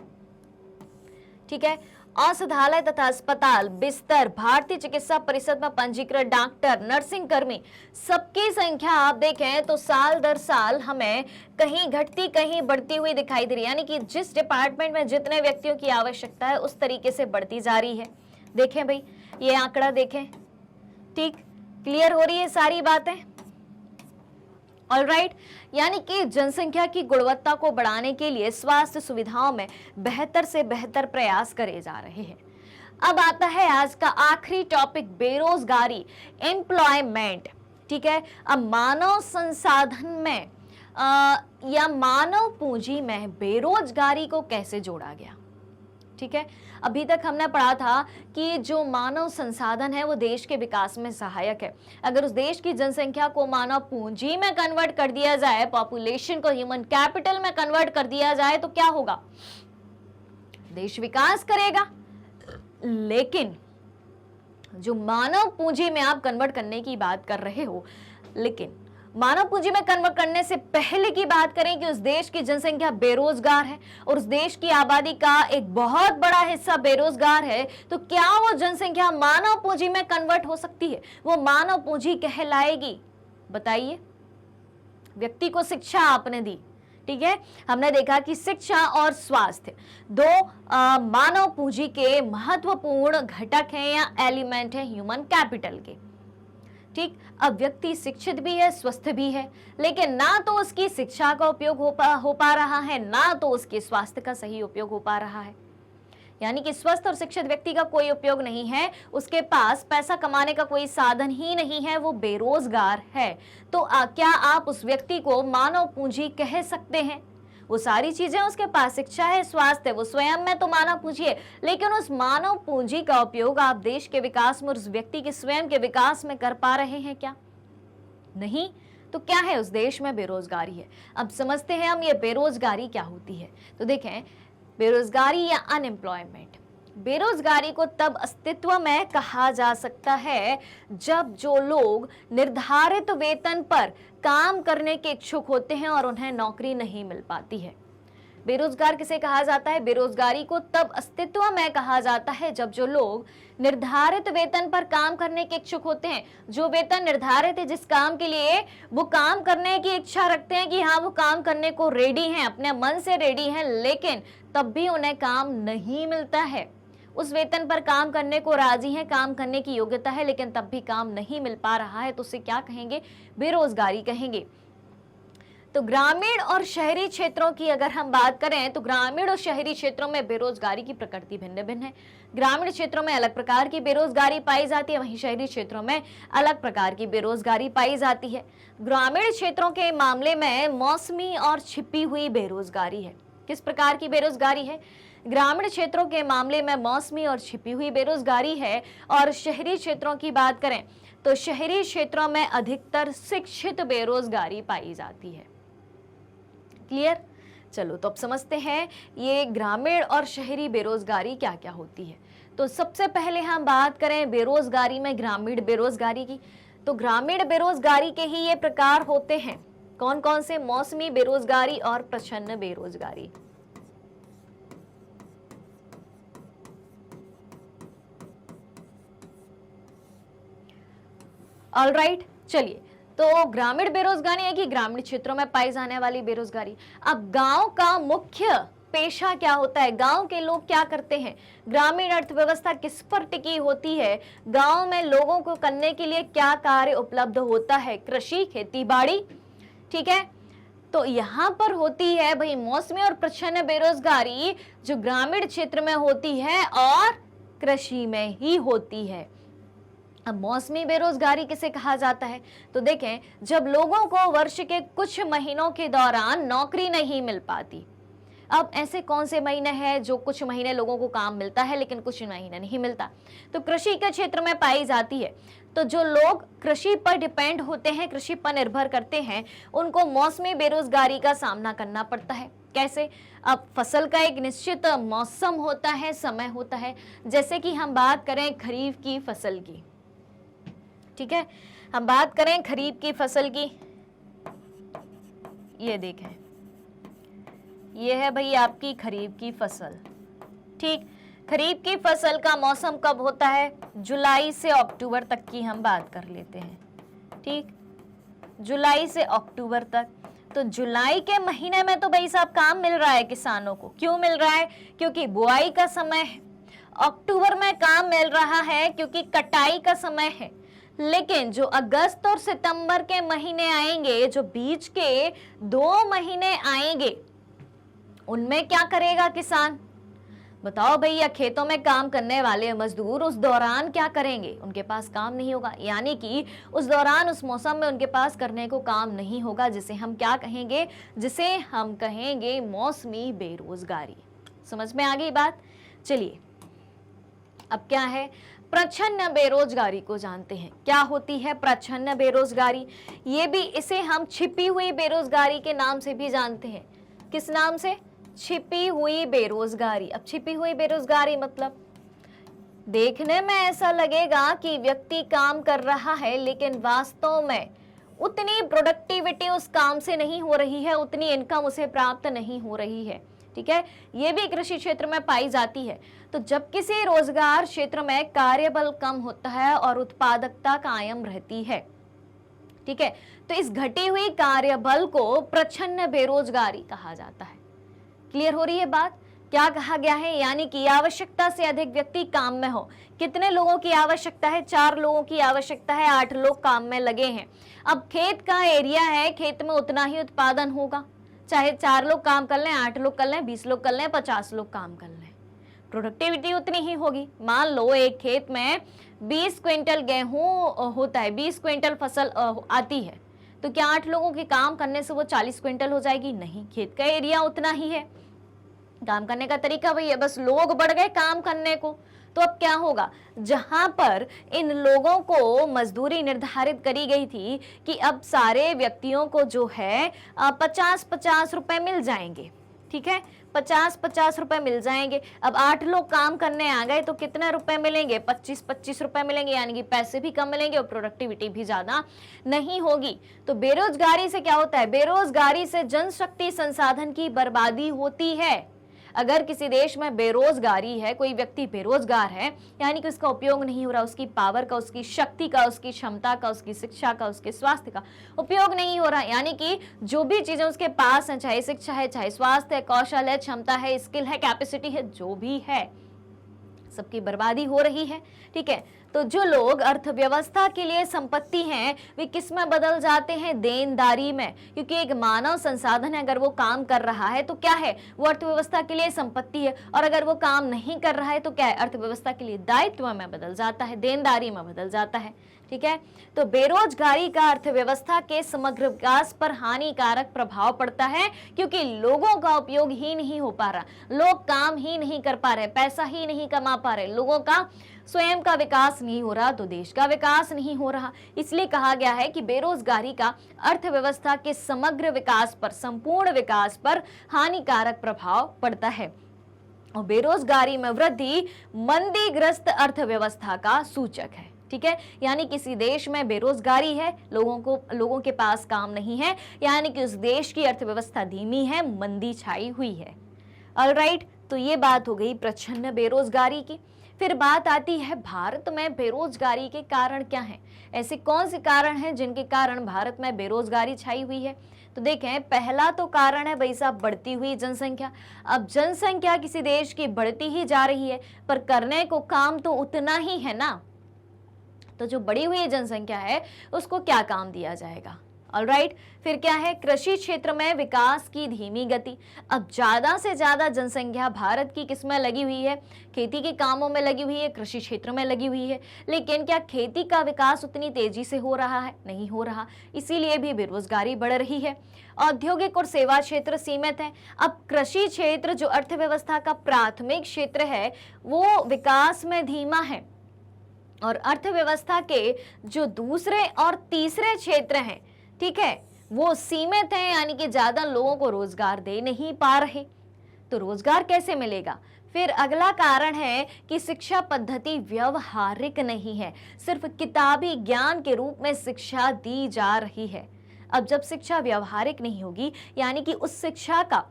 ठीक है, औषधालय तथा अस्पताल, बिस्तर, भारतीय चिकित्सा परिषद में पंजीकृत डॉक्टर, नर्सिंग कर्मी, सबकी संख्या आप देखें तो साल दर साल हमें कहीं घटती कहीं बढ़ती हुई दिखाई दे रही है, यानी कि जिस डिपार्टमेंट में जितने व्यक्तियों की आवश्यकता है उस तरीके से बढ़ती जा रही है। देखें भाई, ये आंकड़ा देखें, ठीक, क्लियर हो रही है सारी बातें, ऑलराइट। यानी कि जनसंख्या की गुणवत्ता को बढ़ाने के लिए स्वास्थ्य सुविधाओं में बेहतर से बेहतर प्रयास करे जा रहे हैं। अब आता है आज का आखिरी टॉपिक, बेरोजगारी, एम्प्लॉयमेंट, ठीक है। अब मानव संसाधन में या मानव पूंजी में बेरोजगारी को कैसे जोड़ा गया, ठीक है। अभी तक हमने पढ़ा था कि जो मानव संसाधन है वो देश के विकास में सहायक है। अगर उस देश की जनसंख्या को मानव पूंजी में कन्वर्ट कर दिया जाए, पॉपुलेशन को ह्यूमन कैपिटल में कन्वर्ट कर दिया जाए, तो क्या होगा, देश विकास करेगा। लेकिन जो मानव पूंजी में आप कन्वर्ट करने की बात कर रहे हो, लेकिन मानव पूंजी में कन्वर्ट करने से पहले की बात करें कि उस देश की जनसंख्या बेरोजगार है और उस देश की आबादी का एक बहुत बड़ा हिस्सा बेरोजगार है, तो क्या वो जनसंख्या मानव पूंजी में कन्वर्ट हो सकती है, वो मानव पूंजी कहलाएगी? बताइए। व्यक्ति को शिक्षा आपने दी, ठीक है, हमने देखा कि शिक्षा और स्वास्थ्य दो मानव पूंजी के महत्वपूर्ण घटक हैं या एलिमेंट हैं ह्यूमन कैपिटल के, ठीक। अब व्यक्ति शिक्षित भी है, स्वस्थ भी है, लेकिन ना तो उसकी शिक्षा का उपयोग हो पा रहा है, ना तो उसके स्वास्थ्य का सही उपयोग हो पा रहा है। यानी कि स्वस्थ और शिक्षित व्यक्ति का कोई उपयोग नहीं है, उसके पास पैसा कमाने का कोई साधन ही नहीं है, वो बेरोजगार है। तो क्या आप उस व्यक्ति को मानव पूंजी कह सकते हैं? वो सारी चीजें उसके पास, शिक्षा है, स्वास्थ्य है, वो स्वयं में तो मानव पूंजी है, लेकिन उस मानव पूंजी का उपयोग आप देश के विकास में और उस व्यक्ति के स्वयं के विकास में कर पा रहे हैं क्या? नहीं। तो क्या है, उस देश में बेरोजगारी है। अब समझते हैं हम ये बेरोजगारी क्या होती है। तो देखें, बेरोजगारी या अनएम्प्लॉयमेंट, बेरोजगारी को तब अस्तित्व में कहा जा सकता है जब जो लोग निर्धारित वेतन पर काम करने के इच्छुक होते हैं और उन्हें नौकरी नहीं मिल पाती है। बेरोजगार किसे कहा जाता है? बेरोजगारी को तब अस्तित्व में कहा जाता है जब जो लोग निर्धारित वेतन पर काम करने के इच्छुक होते हैं, जो वेतन निर्धारित है जिस काम के लिए वो काम करने की इच्छा रखते हैं कि हाँ वो काम करने को रेडी हैं, अपने मन से रेडी हैं, लेकिन तब भी उन्हें काम नहीं मिलता है। उस वेतन पर काम करने को राजी हैं, काम करने की योग्यता है, लेकिन तब भी काम नहीं मिल पा रहा है, तो उसे क्या कहेंगे? बेरोजगारी कहेंगे। तो ग्रामीण और शहरी क्षेत्रों की अगर हम बात करें तो ग्रामीण और शहरी क्षेत्रों में बेरोजगारी की प्रकृति भिन्न भिन्न है। ग्रामीण क्षेत्रों में अलग प्रकार की बेरोजगारी पाई जाती है, वहीं शहरी क्षेत्रों में अलग प्रकार की बेरोजगारी पाई जाती है। ग्रामीण क्षेत्रों के मामले में मौसमी और छिपी हुई बेरोजगारी है। किस प्रकार की बेरोजगारी है? ग्रामीण क्षेत्रों के मामले में मौसमी और छिपी हुई बेरोजगारी है। और शहरी क्षेत्रों की बात करें तो शहरी क्षेत्रों में अधिकतर शिक्षित बेरोजगारी पाई जाती है। क्लियर? चलो तो अब समझते हैं ये ग्रामीण और शहरी बेरोजगारी क्या क्या होती है। तो सबसे पहले हम बात करें बेरोजगारी में ग्रामीण बेरोजगारी की। तो ग्रामीण बेरोजगारी के ही ये प्रकार होते हैं, कौन कौन से? मौसमी बेरोजगारी और प्रच्छन्न बेरोजगारी। ऑलराइट, चलिए तो ग्रामीण बेरोजगारी है कि ग्रामीण क्षेत्रों में पाई जाने वाली बेरोजगारी। अब गांव का मुख्य पेशा क्या होता है? गांव के लोग क्या करते हैं? ग्रामीण अर्थव्यवस्था किस पर टिकी होती है? गांव में लोगों को करने के लिए क्या कार्य उपलब्ध होता है? कृषि, खेती बाड़ी। ठीक है, तो यहाँ पर होती है भाई मौसमी और प्रच्छन्न बेरोजगारी जो ग्रामीण क्षेत्र में होती है और कृषि में ही होती है। अब मौसमी बेरोजगारी किसे कहा जाता है? तो देखें, जब लोगों को वर्ष के कुछ महीनों के दौरान नौकरी नहीं मिल पाती। अब ऐसे कौन से महीने हैं जो कुछ महीने लोगों को काम मिलता है लेकिन कुछ महीने नहीं मिलता? तो कृषि के क्षेत्र में पाई जाती है। तो जो लोग कृषि पर डिपेंड होते हैं, कृषि पर निर्भर करते हैं, उनको मौसमी बेरोजगारी का सामना करना पड़ता है। कैसे? अब फसल का एक निश्चित मौसम होता है, समय होता है। जैसे कि हम बात करें खरीफ की फसल की, ठीक है, हम बात करें खरीफ की फसल की। ये देखें, ये है भाई आपकी खरीफ की फसल। ठीक, खरीफ की फसल का मौसम कब होता है? जुलाई से अक्टूबर तक की हम बात कर लेते हैं। ठीक, जुलाई से अक्टूबर तक। तो जुलाई के महीने में तो भाई साहब काम मिल रहा है किसानों को। क्यों मिल रहा है? क्योंकि बुआई का समय है। अक्टूबर में काम मिल रहा है क्योंकि कटाई का समय है। लेकिन जो अगस्त और सितंबर के महीने आएंगे, जो बीच के 2 महीने आएंगे, उनमें क्या करेगा किसान? बताओ भैया, खेतों में काम करने वाले मजदूर उस दौरान क्या करेंगे? उनके पास काम नहीं होगा, यानी कि उस दौरान उस मौसम में उनके पास करने को काम नहीं होगा, जिसे हम क्या कहेंगे? जिसे हम कहेंगे मौसमी बेरोजगारी। समझ में आ गई बात? चलिए, अब क्या है? प्रच्छन्न बेरोजगारी को जानते हैं। क्या होती है प्रच्छन्न बेरोजगारी? ये भी, इसे हम छिपी हुई बेरोजगारी के नाम से भी जानते हैं। किस नाम से? छिपी हुई बेरोजगारी। अब छिपी हुई बेरोजगारी मतलब देखने में ऐसा लगेगा कि व्यक्ति काम कर रहा है लेकिन वास्तव में उतनी प्रोडक्टिविटी उस काम से नहीं हो रही है, उतनी इनकम उसे प्राप्त नहीं हो रही है। ठीक है, ये भी कृषि क्षेत्र में पाई जाती है। तो जब किसी रोजगार क्षेत्र में कार्यबल कम होता है और उत्पादकता कायम रहती है, ठीक है, तो इस घटी हुई कार्यबल को प्रच्छन्न बेरोजगारी कहा जाता है। क्लियर हो रही है बात? क्या कहा गया है? यानी कि आवश्यकता से अधिक व्यक्ति काम में हो। कितने लोगों की आवश्यकता है? 4 लोगों की आवश्यकता है, 8 लोग काम में लगे हैं। अब खेत का एरिया है, खेत में उतना ही उत्पादन होगा, चाहे 4 लोग काम कर लें, 8 लोग कर लें, 20 लोग कर लें, 50 लोग काम कर लें, प्रोडक्टिविटी उतनी ही होगी। मान लो एक खेत में 20 क्विंटल गेहूं होता है, 20 क्विंटल फसल आती है, तो क्या 8 लोगों के काम करने से वो 40 क्विंटल हो जाएगी? नहीं, खेत का एरिया उतना ही है, काम करने का तरीका वही है, बस लोग बढ़ गए काम करने को। तो अब क्या होगा? जहां पर इन लोगों को मजदूरी निर्धारित करी गई थी कि अब सारे व्यक्तियों को जो है 50-50 रुपए मिल जाएंगे, ठीक है, 50-50 रुपए मिल जाएंगे। अब 8 लोग काम करने आ गए तो कितने रुपए मिलेंगे? 25-25 रुपए मिलेंगे, यानी कि पैसे भी कम मिलेंगे और प्रोडक्टिविटी भी ज्यादा नहीं होगी। तो बेरोजगारी से क्या होता है? बेरोजगारी से जनशक्ति संसाधन की बर्बादी होती है। अगर किसी देश में बेरोजगारी है, कोई व्यक्ति बेरोजगार है, यानी कि उसका उपयोग नहीं हो रहा, उसकी पावर का, उसकी शक्ति का, उसकी क्षमता का, उसकी शिक्षा का, उसके स्वास्थ्य का उपयोग नहीं हो रहा, यानी कि जो भी चीजें उसके पास है, चाहे शिक्षा है, चाहे स्वास्थ्य है, कौशल है, क्षमता है, स्किल है, कैपेसिटी है, जो भी है, सबकी बर्बादी हो रही है। ठीक है, तो जो लोग अर्थव्यवस्था के लिए संपत्ति हैं वे किस में बदल जाते हैं? देनदारी में, क्योंकि एक मानव संसाधन है, अगर वो काम कर रहा है तो क्या है, वो अर्थव्यवस्था के लिए संपत्ति है, और अगर वो काम नहीं कर रहा है तो क्या है, अर्थव्यवस्था के लिए दायित्व में बदल जाता है, देनदारी में बदल जाता है। ठीक है, तो बेरोजगारी का अर्थव्यवस्था के समग्र विकास पर हानिकारक प्रभाव पड़ता है, क्योंकि लोगों का उपयोग ही नहीं हो पा रहा, लोग काम ही नहीं कर पा रहे, पैसा ही नहीं कमा पा रहे, लोगों का स्वयं का विकास नहीं हो रहा तो देश का विकास नहीं हो रहा। इसलिए कहा गया है कि बेरोजगारी का अर्थव्यवस्था के समग्र विकास पर, संपूर्ण विकास पर हानिकारक प्रभाव पड़ता है। और बेरोजगारी में वृद्धि मंदीग्रस्त अर्थव्यवस्था का सूचक है। ठीक है, यानी किसी देश में बेरोजगारी है, लोगों के पास काम नहीं है, यानी कि उस देश की अर्थव्यवस्था धीमी है, मंदी छाई हुई है। ऑलराइट, तो ये बात हो गई प्रच्छन्न बेरोजगारी की। फिर बात आती है भारत में बेरोजगारी के कारण क्या हैं? ऐसे कौन से कारण हैं जिनके कारण भारत में बेरोजगारी छाई हुई है? तो देखें, पहला तो कारण है भाई साहब बढ़ती हुई जनसंख्या। अब जनसंख्या किसी देश की बढ़ती ही जा रही है, पर करने को काम तो उतना ही है ना, तो जो बढ़ी हुई जनसंख्या है उसको क्या काम दिया जाएगा? ऑलराइट, फिर क्या है, कृषि क्षेत्र में विकास की धीमी गति। अब ज्यादा से ज्यादा जनसंख्या भारत की किसमें लगी हुई है? खेती के कामों में लगी हुई है, कृषि क्षेत्र में लगी हुई है, लेकिन क्या खेती का विकास उतनी तेजी से हो रहा है? नहीं हो रहा, इसीलिए भी बेरोजगारी बढ़ रही है। औद्योगिक और सेवा क्षेत्र सीमित है। अब कृषि क्षेत्र जो अर्थव्यवस्था का प्राथमिक क्षेत्र है वो विकास में धीमा है, और अर्थव्यवस्था के जो दूसरे और तीसरे क्षेत्र हैं, ठीक है, वो सीमित हैं, यानी कि ज्यादा लोगों को रोजगार दे नहीं पा रहे। तो रोजगार कैसे मिलेगा? फिर अगला कारण है कि शिक्षा पद्धति व्यवहारिक नहीं है, सिर्फ किताबी ज्ञान के रूप में शिक्षा दी जा रही है। अब जब शिक्षा व्यवहारिक नहीं होगी, यानी कि उस शिक्षा का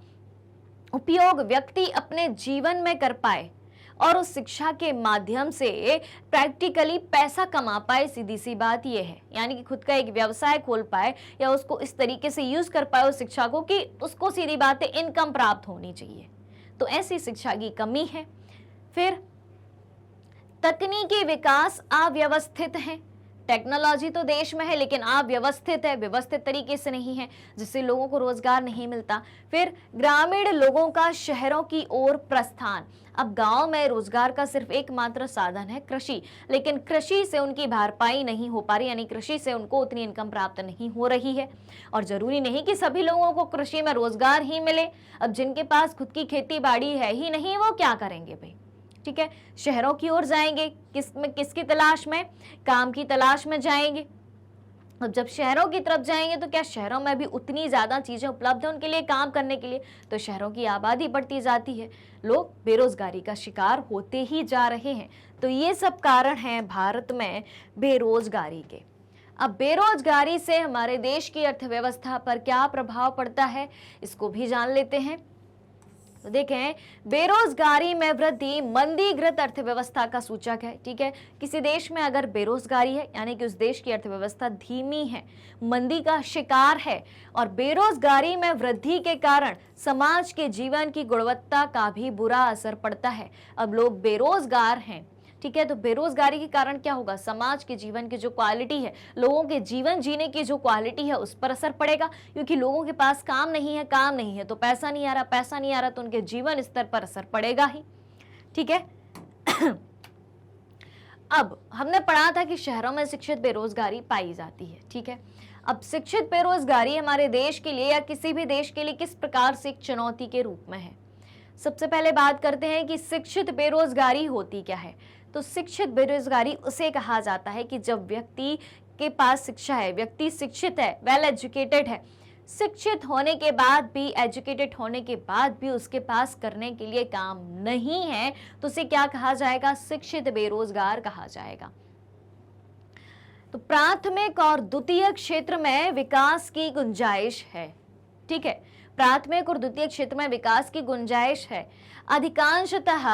उपयोग व्यक्ति अपने जीवन में कर पाए और उस शिक्षा के माध्यम से प्रैक्टिकली पैसा कमा पाए, सीधी सी बात यह है, यानी कि खुद का एक व्यवसाय खोल पाए या उसको इस तरीके से यूज कर पाए उस शिक्षा को कि उसको सीधी बात है इनकम प्राप्त होनी चाहिए, तो ऐसी शिक्षा की कमी है। फिर तकनीकी विकास अव्यवस्थित है। टेक्नोलॉजी तो देश में है लेकिन अव्यवस्थित है, व्यवस्थित तरीके से नहीं है, जिससे लोगों को रोजगार नहीं मिलता। फिर ग्रामीण लोगों का शहरों की ओर प्रस्थान। अब गांव में रोजगार का सिर्फ एकमात्र साधन है कृषि, लेकिन कृषि से उनकी भरपाई नहीं हो पा रही, यानी कृषि से उनको उतनी इनकम प्राप्त नहीं हो रही है। और जरूरी नहीं कि सभी लोगों को कृषि में रोजगार ही मिले। अब जिनके पास खुद की खेती बाड़ी है ही नहीं, वो क्या करेंगे भाई? ठीक है, शहरों की ओर जाएंगे, किसकी तलाश में? काम की तलाश में जाएंगे। अब जब शहरों की तरफ जाएंगे तो क्या शहरों में भी उतनी ज्यादा चीजें उपलब्ध है उनके लिए काम करने के लिए? तो शहरों की आबादी बढ़ती जाती है, लोग बेरोजगारी का शिकार होते ही जा रहे हैं। तो ये सब कारण हैं भारत में बेरोजगारी के। अब बेरोजगारी से हमारे देश की अर्थव्यवस्था पर क्या प्रभाव पड़ता है, इसको भी जान लेते हैं। तो देखें, बेरोजगारी में वृद्धि मंदीकृत अर्थव्यवस्था का सूचक है। ठीक है, किसी देश में अगर बेरोजगारी है, यानी कि उस देश की अर्थव्यवस्था धीमी है, मंदी का शिकार है, और बेरोजगारी में वृद्धि के कारण समाज के जीवन की गुणवत्ता का भी बुरा असर पड़ता है। अब लोग बेरोजगार हैं, ठीक है, तो बेरोजगारी के कारण क्या होगा? समाज के जीवन की जो क्वालिटी है, लोगों के जीवन जीने की जो क्वालिटी है उस पर असर पड़ेगा, क्योंकि लोगों के पास काम नहीं है, काम नहीं है तो पैसा नहीं आ रहा, पैसा नहीं आ रहा तो उनके जीवन स्तर पर असर पड़ेगा ही। ठीक है अब हमने पढ़ा था कि शहरों में शिक्षित बेरोजगारी पाई जाती है। ठीक है, अब शिक्षित बेरोजगारी हमारे देश के लिए या किसी भी देश के लिए किस प्रकार से एक चुनौती के रूप में है? सबसे पहले बात करते हैं कि शिक्षित बेरोजगारी होती क्या है। तो शिक्षित बेरोजगारी उसे कहा जाता है कि जब व्यक्ति के पास शिक्षा है, व्यक्ति शिक्षित है, वेल एजुकेटेड है, शिक्षित होने के बाद भी, एजुकेटेड होने के बाद भी उसके पास करने के लिए काम नहीं है, तो उसे क्या कहा जाएगा? शिक्षित बेरोजगार कहा जाएगा। तो प्राथमिक और द्वितीय क्षेत्र में विकास की गुंजाइश है। ठीक है, प्राथमिक और द्वितीय क्षेत्र में विकास की गुंजाइश है। अधिकांशतः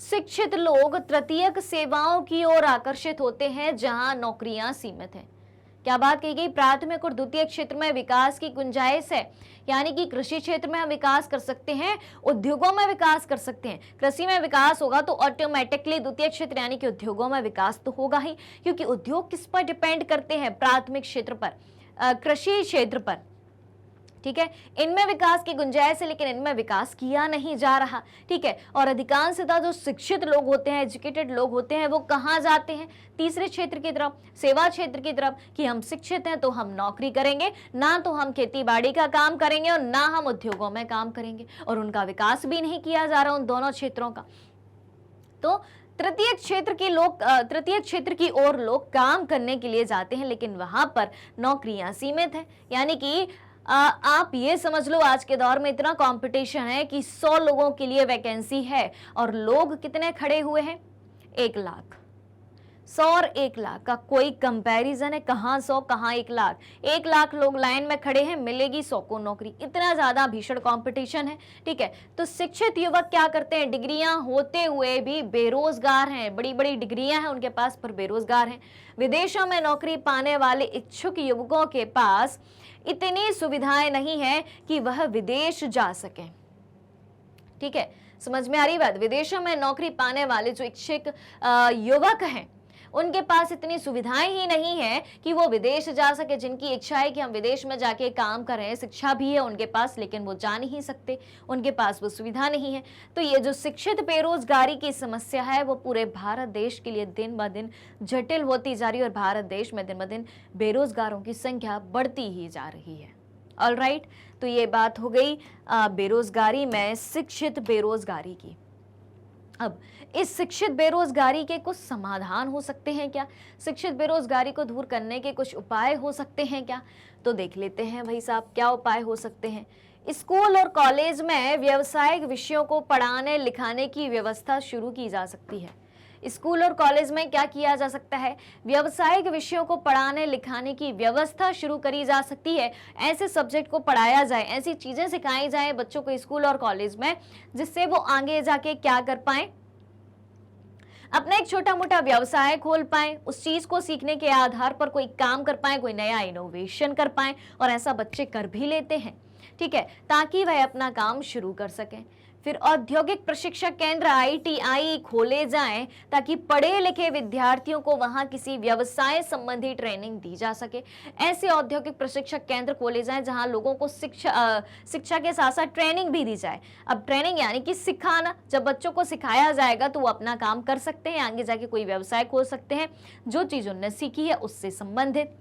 शिक्षित लोग तृतीयक सेवाओं की ओर आकर्षित होते हैं जहां नौकरियां सीमित हैं। क्या बात कही गई? प्राथमिक और द्वितीय क्षेत्र में विकास की गुंजाइश है, यानी कि कृषि क्षेत्र में हम विकास कर सकते हैं, उद्योगों में विकास कर सकते हैं। कृषि में विकास होगा तो ऑटोमेटिकली द्वितीय क्षेत्र यानी कि उद्योगों में विकास तो होगा ही, क्योंकि उद्योग किस पर डिपेंड करते हैं? प्राथमिक क्षेत्र पर, कृषि क्षेत्र पर। ठीक है, इनमें विकास की गुंजाइश है, लेकिन इनमें विकास किया नहीं जा रहा। ठीक है, और अधिकांशतः जो शिक्षित लोग होते हैं, एजुकेटेड लोग होते हैं, वो कहाँ जाते हैं? तीसरे क्षेत्र की तरफ, सेवा क्षेत्र की तरफ, कि हम शिक्षित हैं तो हम नौकरी करेंगे, ना तो हम खेती बाड़ी का काम करेंगे और ना हम उद्योगों में काम करेंगे, और उनका विकास भी नहीं किया जा रहा उन दोनों क्षेत्रों का। तो तृतीय क्षेत्र की ओर लोग काम करने के लिए जाते हैं, लेकिन वहां पर नौकरियां सीमित है। यानी कि आप ये समझ लो, आज के दौर में इतना कंपटीशन है कि 100 लोगों के लिए वैकेंसी है, और लोग कितने खड़े हुए हैं? 1 लाख। 100 और 1 लाख का कोई कंपैरिजन है? कहाँ 100 कहाँ 1 लाख। 1 लाख लोग लाइन में खड़े हैं, मिलेगी 100 को नौकरी। इतना ज्यादा भीषण कंपटीशन है। ठीक है, तो शिक्षित युवक क्या करते हैं? डिग्रियां होते हुए भी बेरोजगार हैं, बड़ी बड़ी डिग्रियां हैं उनके पास पर बेरोजगार हैं। विदेशों में नौकरी पाने वाले इच्छुक युवकों के पास इतनी सुविधाएं नहीं है कि वह विदेश जा सके। ठीक है, समझ में आ रही बात? विदेशों में नौकरी पाने वाले जो इच्छुक युवक हैं, उनके पास इतनी सुविधाएं ही नहीं है कि वो विदेश जा सके। जिनकी इच्छा है कि हम विदेश में जाके काम करें, शिक्षा भी है उनके पास, लेकिन वो जा नहीं सकते, उनके पास वो सुविधा नहीं है। तो ये जो शिक्षित बेरोजगारी की समस्या है, वो पूरे भारत देश के लिए दिन ब दिन जटिल होती जा रही है, और भारत देश में दिन ब दिन बेरोजगारों की संख्या बढ़ती ही जा रही है। ऑलराइट, तो ये बात हो गई बेरोजगारी में शिक्षित बेरोजगारी की। अब इस शिक्षित बेरोजगारी के कुछ समाधान हो सकते हैं क्या? शिक्षित बेरोजगारी को दूर करने के कुछ उपाय हो सकते हैं क्या? तो देख लेते हैं भाई साहब, क्या उपाय हो सकते हैं। स्कूल और कॉलेज में व्यावसायिक विषयों को पढ़ाने लिखाने की व्यवस्था शुरू की जा सकती है। स्कूल और कॉलेज में क्या किया जा सकता है? व्यावसायिक विषयों को पढ़ाने लिखाने की व्यवस्था शुरू करी जा सकती है। ऐसे सब्जेक्ट को पढ़ाया जाए, ऐसी चीजें सिखाई जाए बच्चों को स्कूल और कॉलेज में, जिससे वो आगे जाके क्या कर पाए? अपना एक छोटा मोटा व्यवसाय खोल पाए, उस चीज को सीखने के आधार पर कोई काम कर पाए, कोई नया इनोवेशन कर पाए, और ऐसा बच्चे कर भी लेते हैं। ठीक है, ताकि वह अपना काम शुरू कर सकें। फिर औद्योगिक प्रशिक्षण केंद्र ITI खोले जाएं, ताकि पढ़े लिखे विद्यार्थियों को वहां किसी व्यवसाय संबंधी ट्रेनिंग दी जा सके। ऐसे औद्योगिक प्रशिक्षण केंद्र खोले जाएं जहां लोगों को शिक्षा के साथ साथ ट्रेनिंग भी दी जाए। अब ट्रेनिंग यानी कि सिखाना, जब बच्चों को सिखाया जाएगा तो वो अपना काम कर सकते हैं, आगे जाके कोई व्यवसाय खोल सकते हैं जो चीज उन्होंने सीखी है उससे संबंधित।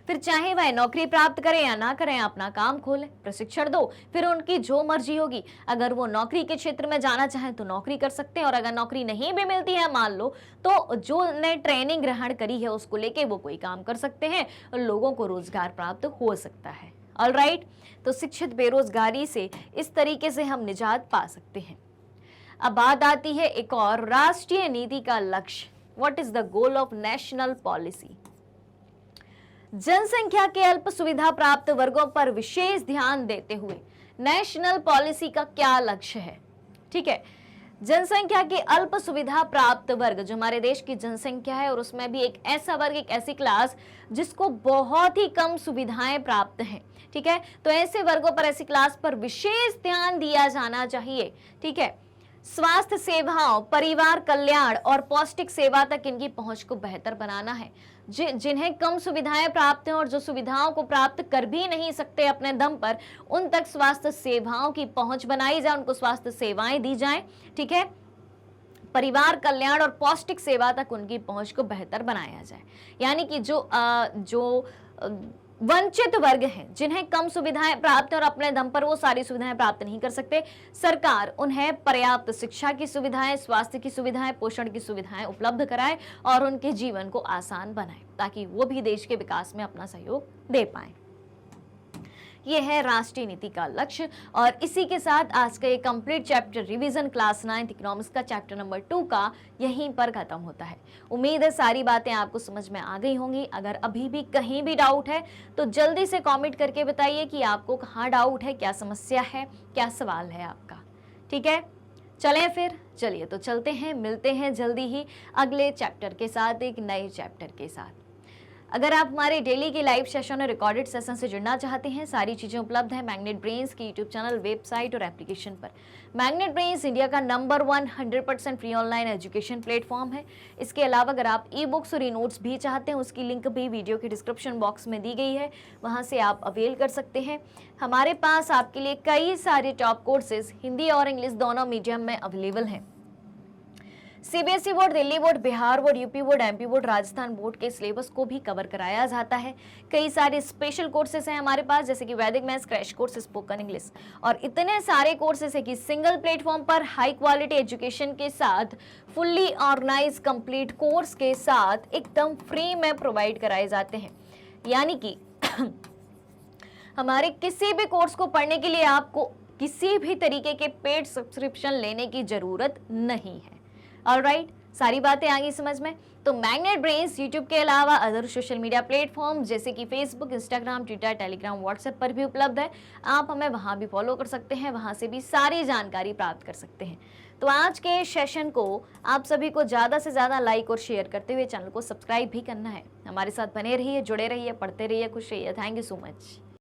फिर चाहे वह नौकरी प्राप्त करें या ना करें, अपना काम खोलें, प्रशिक्षण दो, फिर उनकी जो मर्जी होगी। अगर वो नौकरी के क्षेत्र में जाना चाहें तो नौकरी कर सकते हैं, और अगर नौकरी नहीं भी मिलती है मान लो, तो जो ने ट्रेनिंग ग्रहण करी है उसको लेके वो कोई काम कर सकते हैं और लोगों को रोजगार प्राप्त हो सकता है। ऑलराइट, तो शिक्षित बेरोजगारी से इस तरीके से हम निजात पा सकते हैं। अब बात आती है एक और, राष्ट्रीय नीति का लक्ष्य। What is the goal of national policy? जनसंख्या के अल्प सुविधा प्राप्त वर्गों पर विशेष ध्यान देते हुए नेशनल पॉलिसी का क्या लक्ष्य है? ठीक है, जनसंख्या के अल्प सुविधा प्राप्त वर्ग, जो हमारे देश की जनसंख्या है, और उसमें भी एक ऐसा वर्ग, एक ऐसी क्लास जिसको बहुत ही कम सुविधाएं प्राप्त हैं। ठीक है, तो ऐसे वर्गों पर, ऐसी क्लास पर विशेष ध्यान दिया जाना चाहिए। ठीक है, स्वास्थ्य सेवाओं, परिवार कल्याण और पौष्टिक सेवा तक इनकी पहुंच को बेहतर बनाना है। जिन्हें कम सुविधाएं प्राप्त हैं और जो सुविधाओं को प्राप्त कर भी नहीं सकते अपने दम पर, उन तक स्वास्थ्य सेवाओं की पहुंच बनाई जाए, उनको स्वास्थ्य सेवाएं दी जाएं। ठीक है, परिवार कल्याण और पौष्टिक सेवा तक उनकी पहुंच को बेहतर बनाया जाए। यानी कि जो वंचित वर्ग हैं, जिन्हें कम सुविधाएं प्राप्त हैं और अपने दम पर वो सारी सुविधाएं प्राप्त नहीं कर सकते, सरकार उन्हें पर्याप्त शिक्षा की सुविधाएं, स्वास्थ्य की सुविधाएं, पोषण की सुविधाएं उपलब्ध कराए और उनके जीवन को आसान बनाए, ताकि वो भी देश के विकास में अपना सहयोग दे पाए। ये है राष्ट्रीय नीति का लक्ष्य। और इसी के साथ आज का ये complete chapter revision class 9 economics का चैप्टर नंबर 2 का यहीं पर खत्म होता है। उम्मीद है सारी बातें आपको समझ में आ गई होंगी। अगर अभी भी कहीं भी डाउट है तो जल्दी से कमेंट करके बताइए कि आपको कहाँ डाउट है, क्या समस्या है, क्या सवाल है आपका। ठीक है, चलें फिर, चलिए तो चलते हैं, मिलते हैं जल्दी ही अगले चैप्टर के साथ, एक नए चैप्टर के साथ। अगर आप हमारे डेली के लाइव सेशन और रिकॉर्डेड सेशन से जुड़ना चाहते हैं, सारी चीजें उपलब्ध है मैग्नेट ब्रेन्स की यूट्यूब चैनल, वेबसाइट और एप्लीकेशन पर। मैग्नेट ब्रेन्स इंडिया का number 1 100% free online education platform है। इसके अलावा अगर आप ई बुक्स और ई नोट्स भी चाहते हैं, उसकी लिंक भी वीडियो के डिस्क्रिप्शन बॉक्स में दी गई है, वहां से आप अवेल कर सकते हैं। हमारे पास आपके लिए कई सारे टॉप कोर्सेज हिंदी और इंग्लिश दोनों मीडियम में अवेलेबल हैं। CBSE board, Delhi board, Bihar board, UP board, MP board, Rajasthan board के सिलेबस को भी कवर कराया जाता है। कई सारे स्पेशल कोर्सेज हैं हमारे पास, जैसे कि वैदिक maths, crash course, spoken English और इतने सारे कोर्सेज है कि सिंगल प्लेटफॉर्म पर हाई क्वालिटी एजुकेशन के साथ फुल्ली ऑर्गेनाइज कंप्लीट कोर्स के साथ एकदम फ्री में प्रोवाइड कराए जाते हैं। यानी कि हमारे किसी भी कोर्स को पढ़ने के लिए आपको किसी भी तरीके के पेड सब्सक्रिप्शन लेने की जरूरत नहीं है। ऑलराइट, सारी बातें आ गई समझ में। तो मैग्नेट ब्रेन्स यूट्यूब के अलावा अदर सोशल मीडिया प्लेटफॉर्म जैसे कि Facebook, Instagram, Twitter, Telegram, WhatsApp पर भी उपलब्ध है। आप हमें वहां भी फॉलो कर सकते हैं, वहां से भी सारी जानकारी प्राप्त कर सकते हैं। तो आज के सेशन को आप सभी को ज़्यादा से ज़्यादा लाइक और शेयर करते हुए चैनल को सब्सक्राइब भी करना है। हमारे साथ बने रहिए, जुड़े रहिए, पढ़ते रहिए, खुश रहिए। Thank you so much.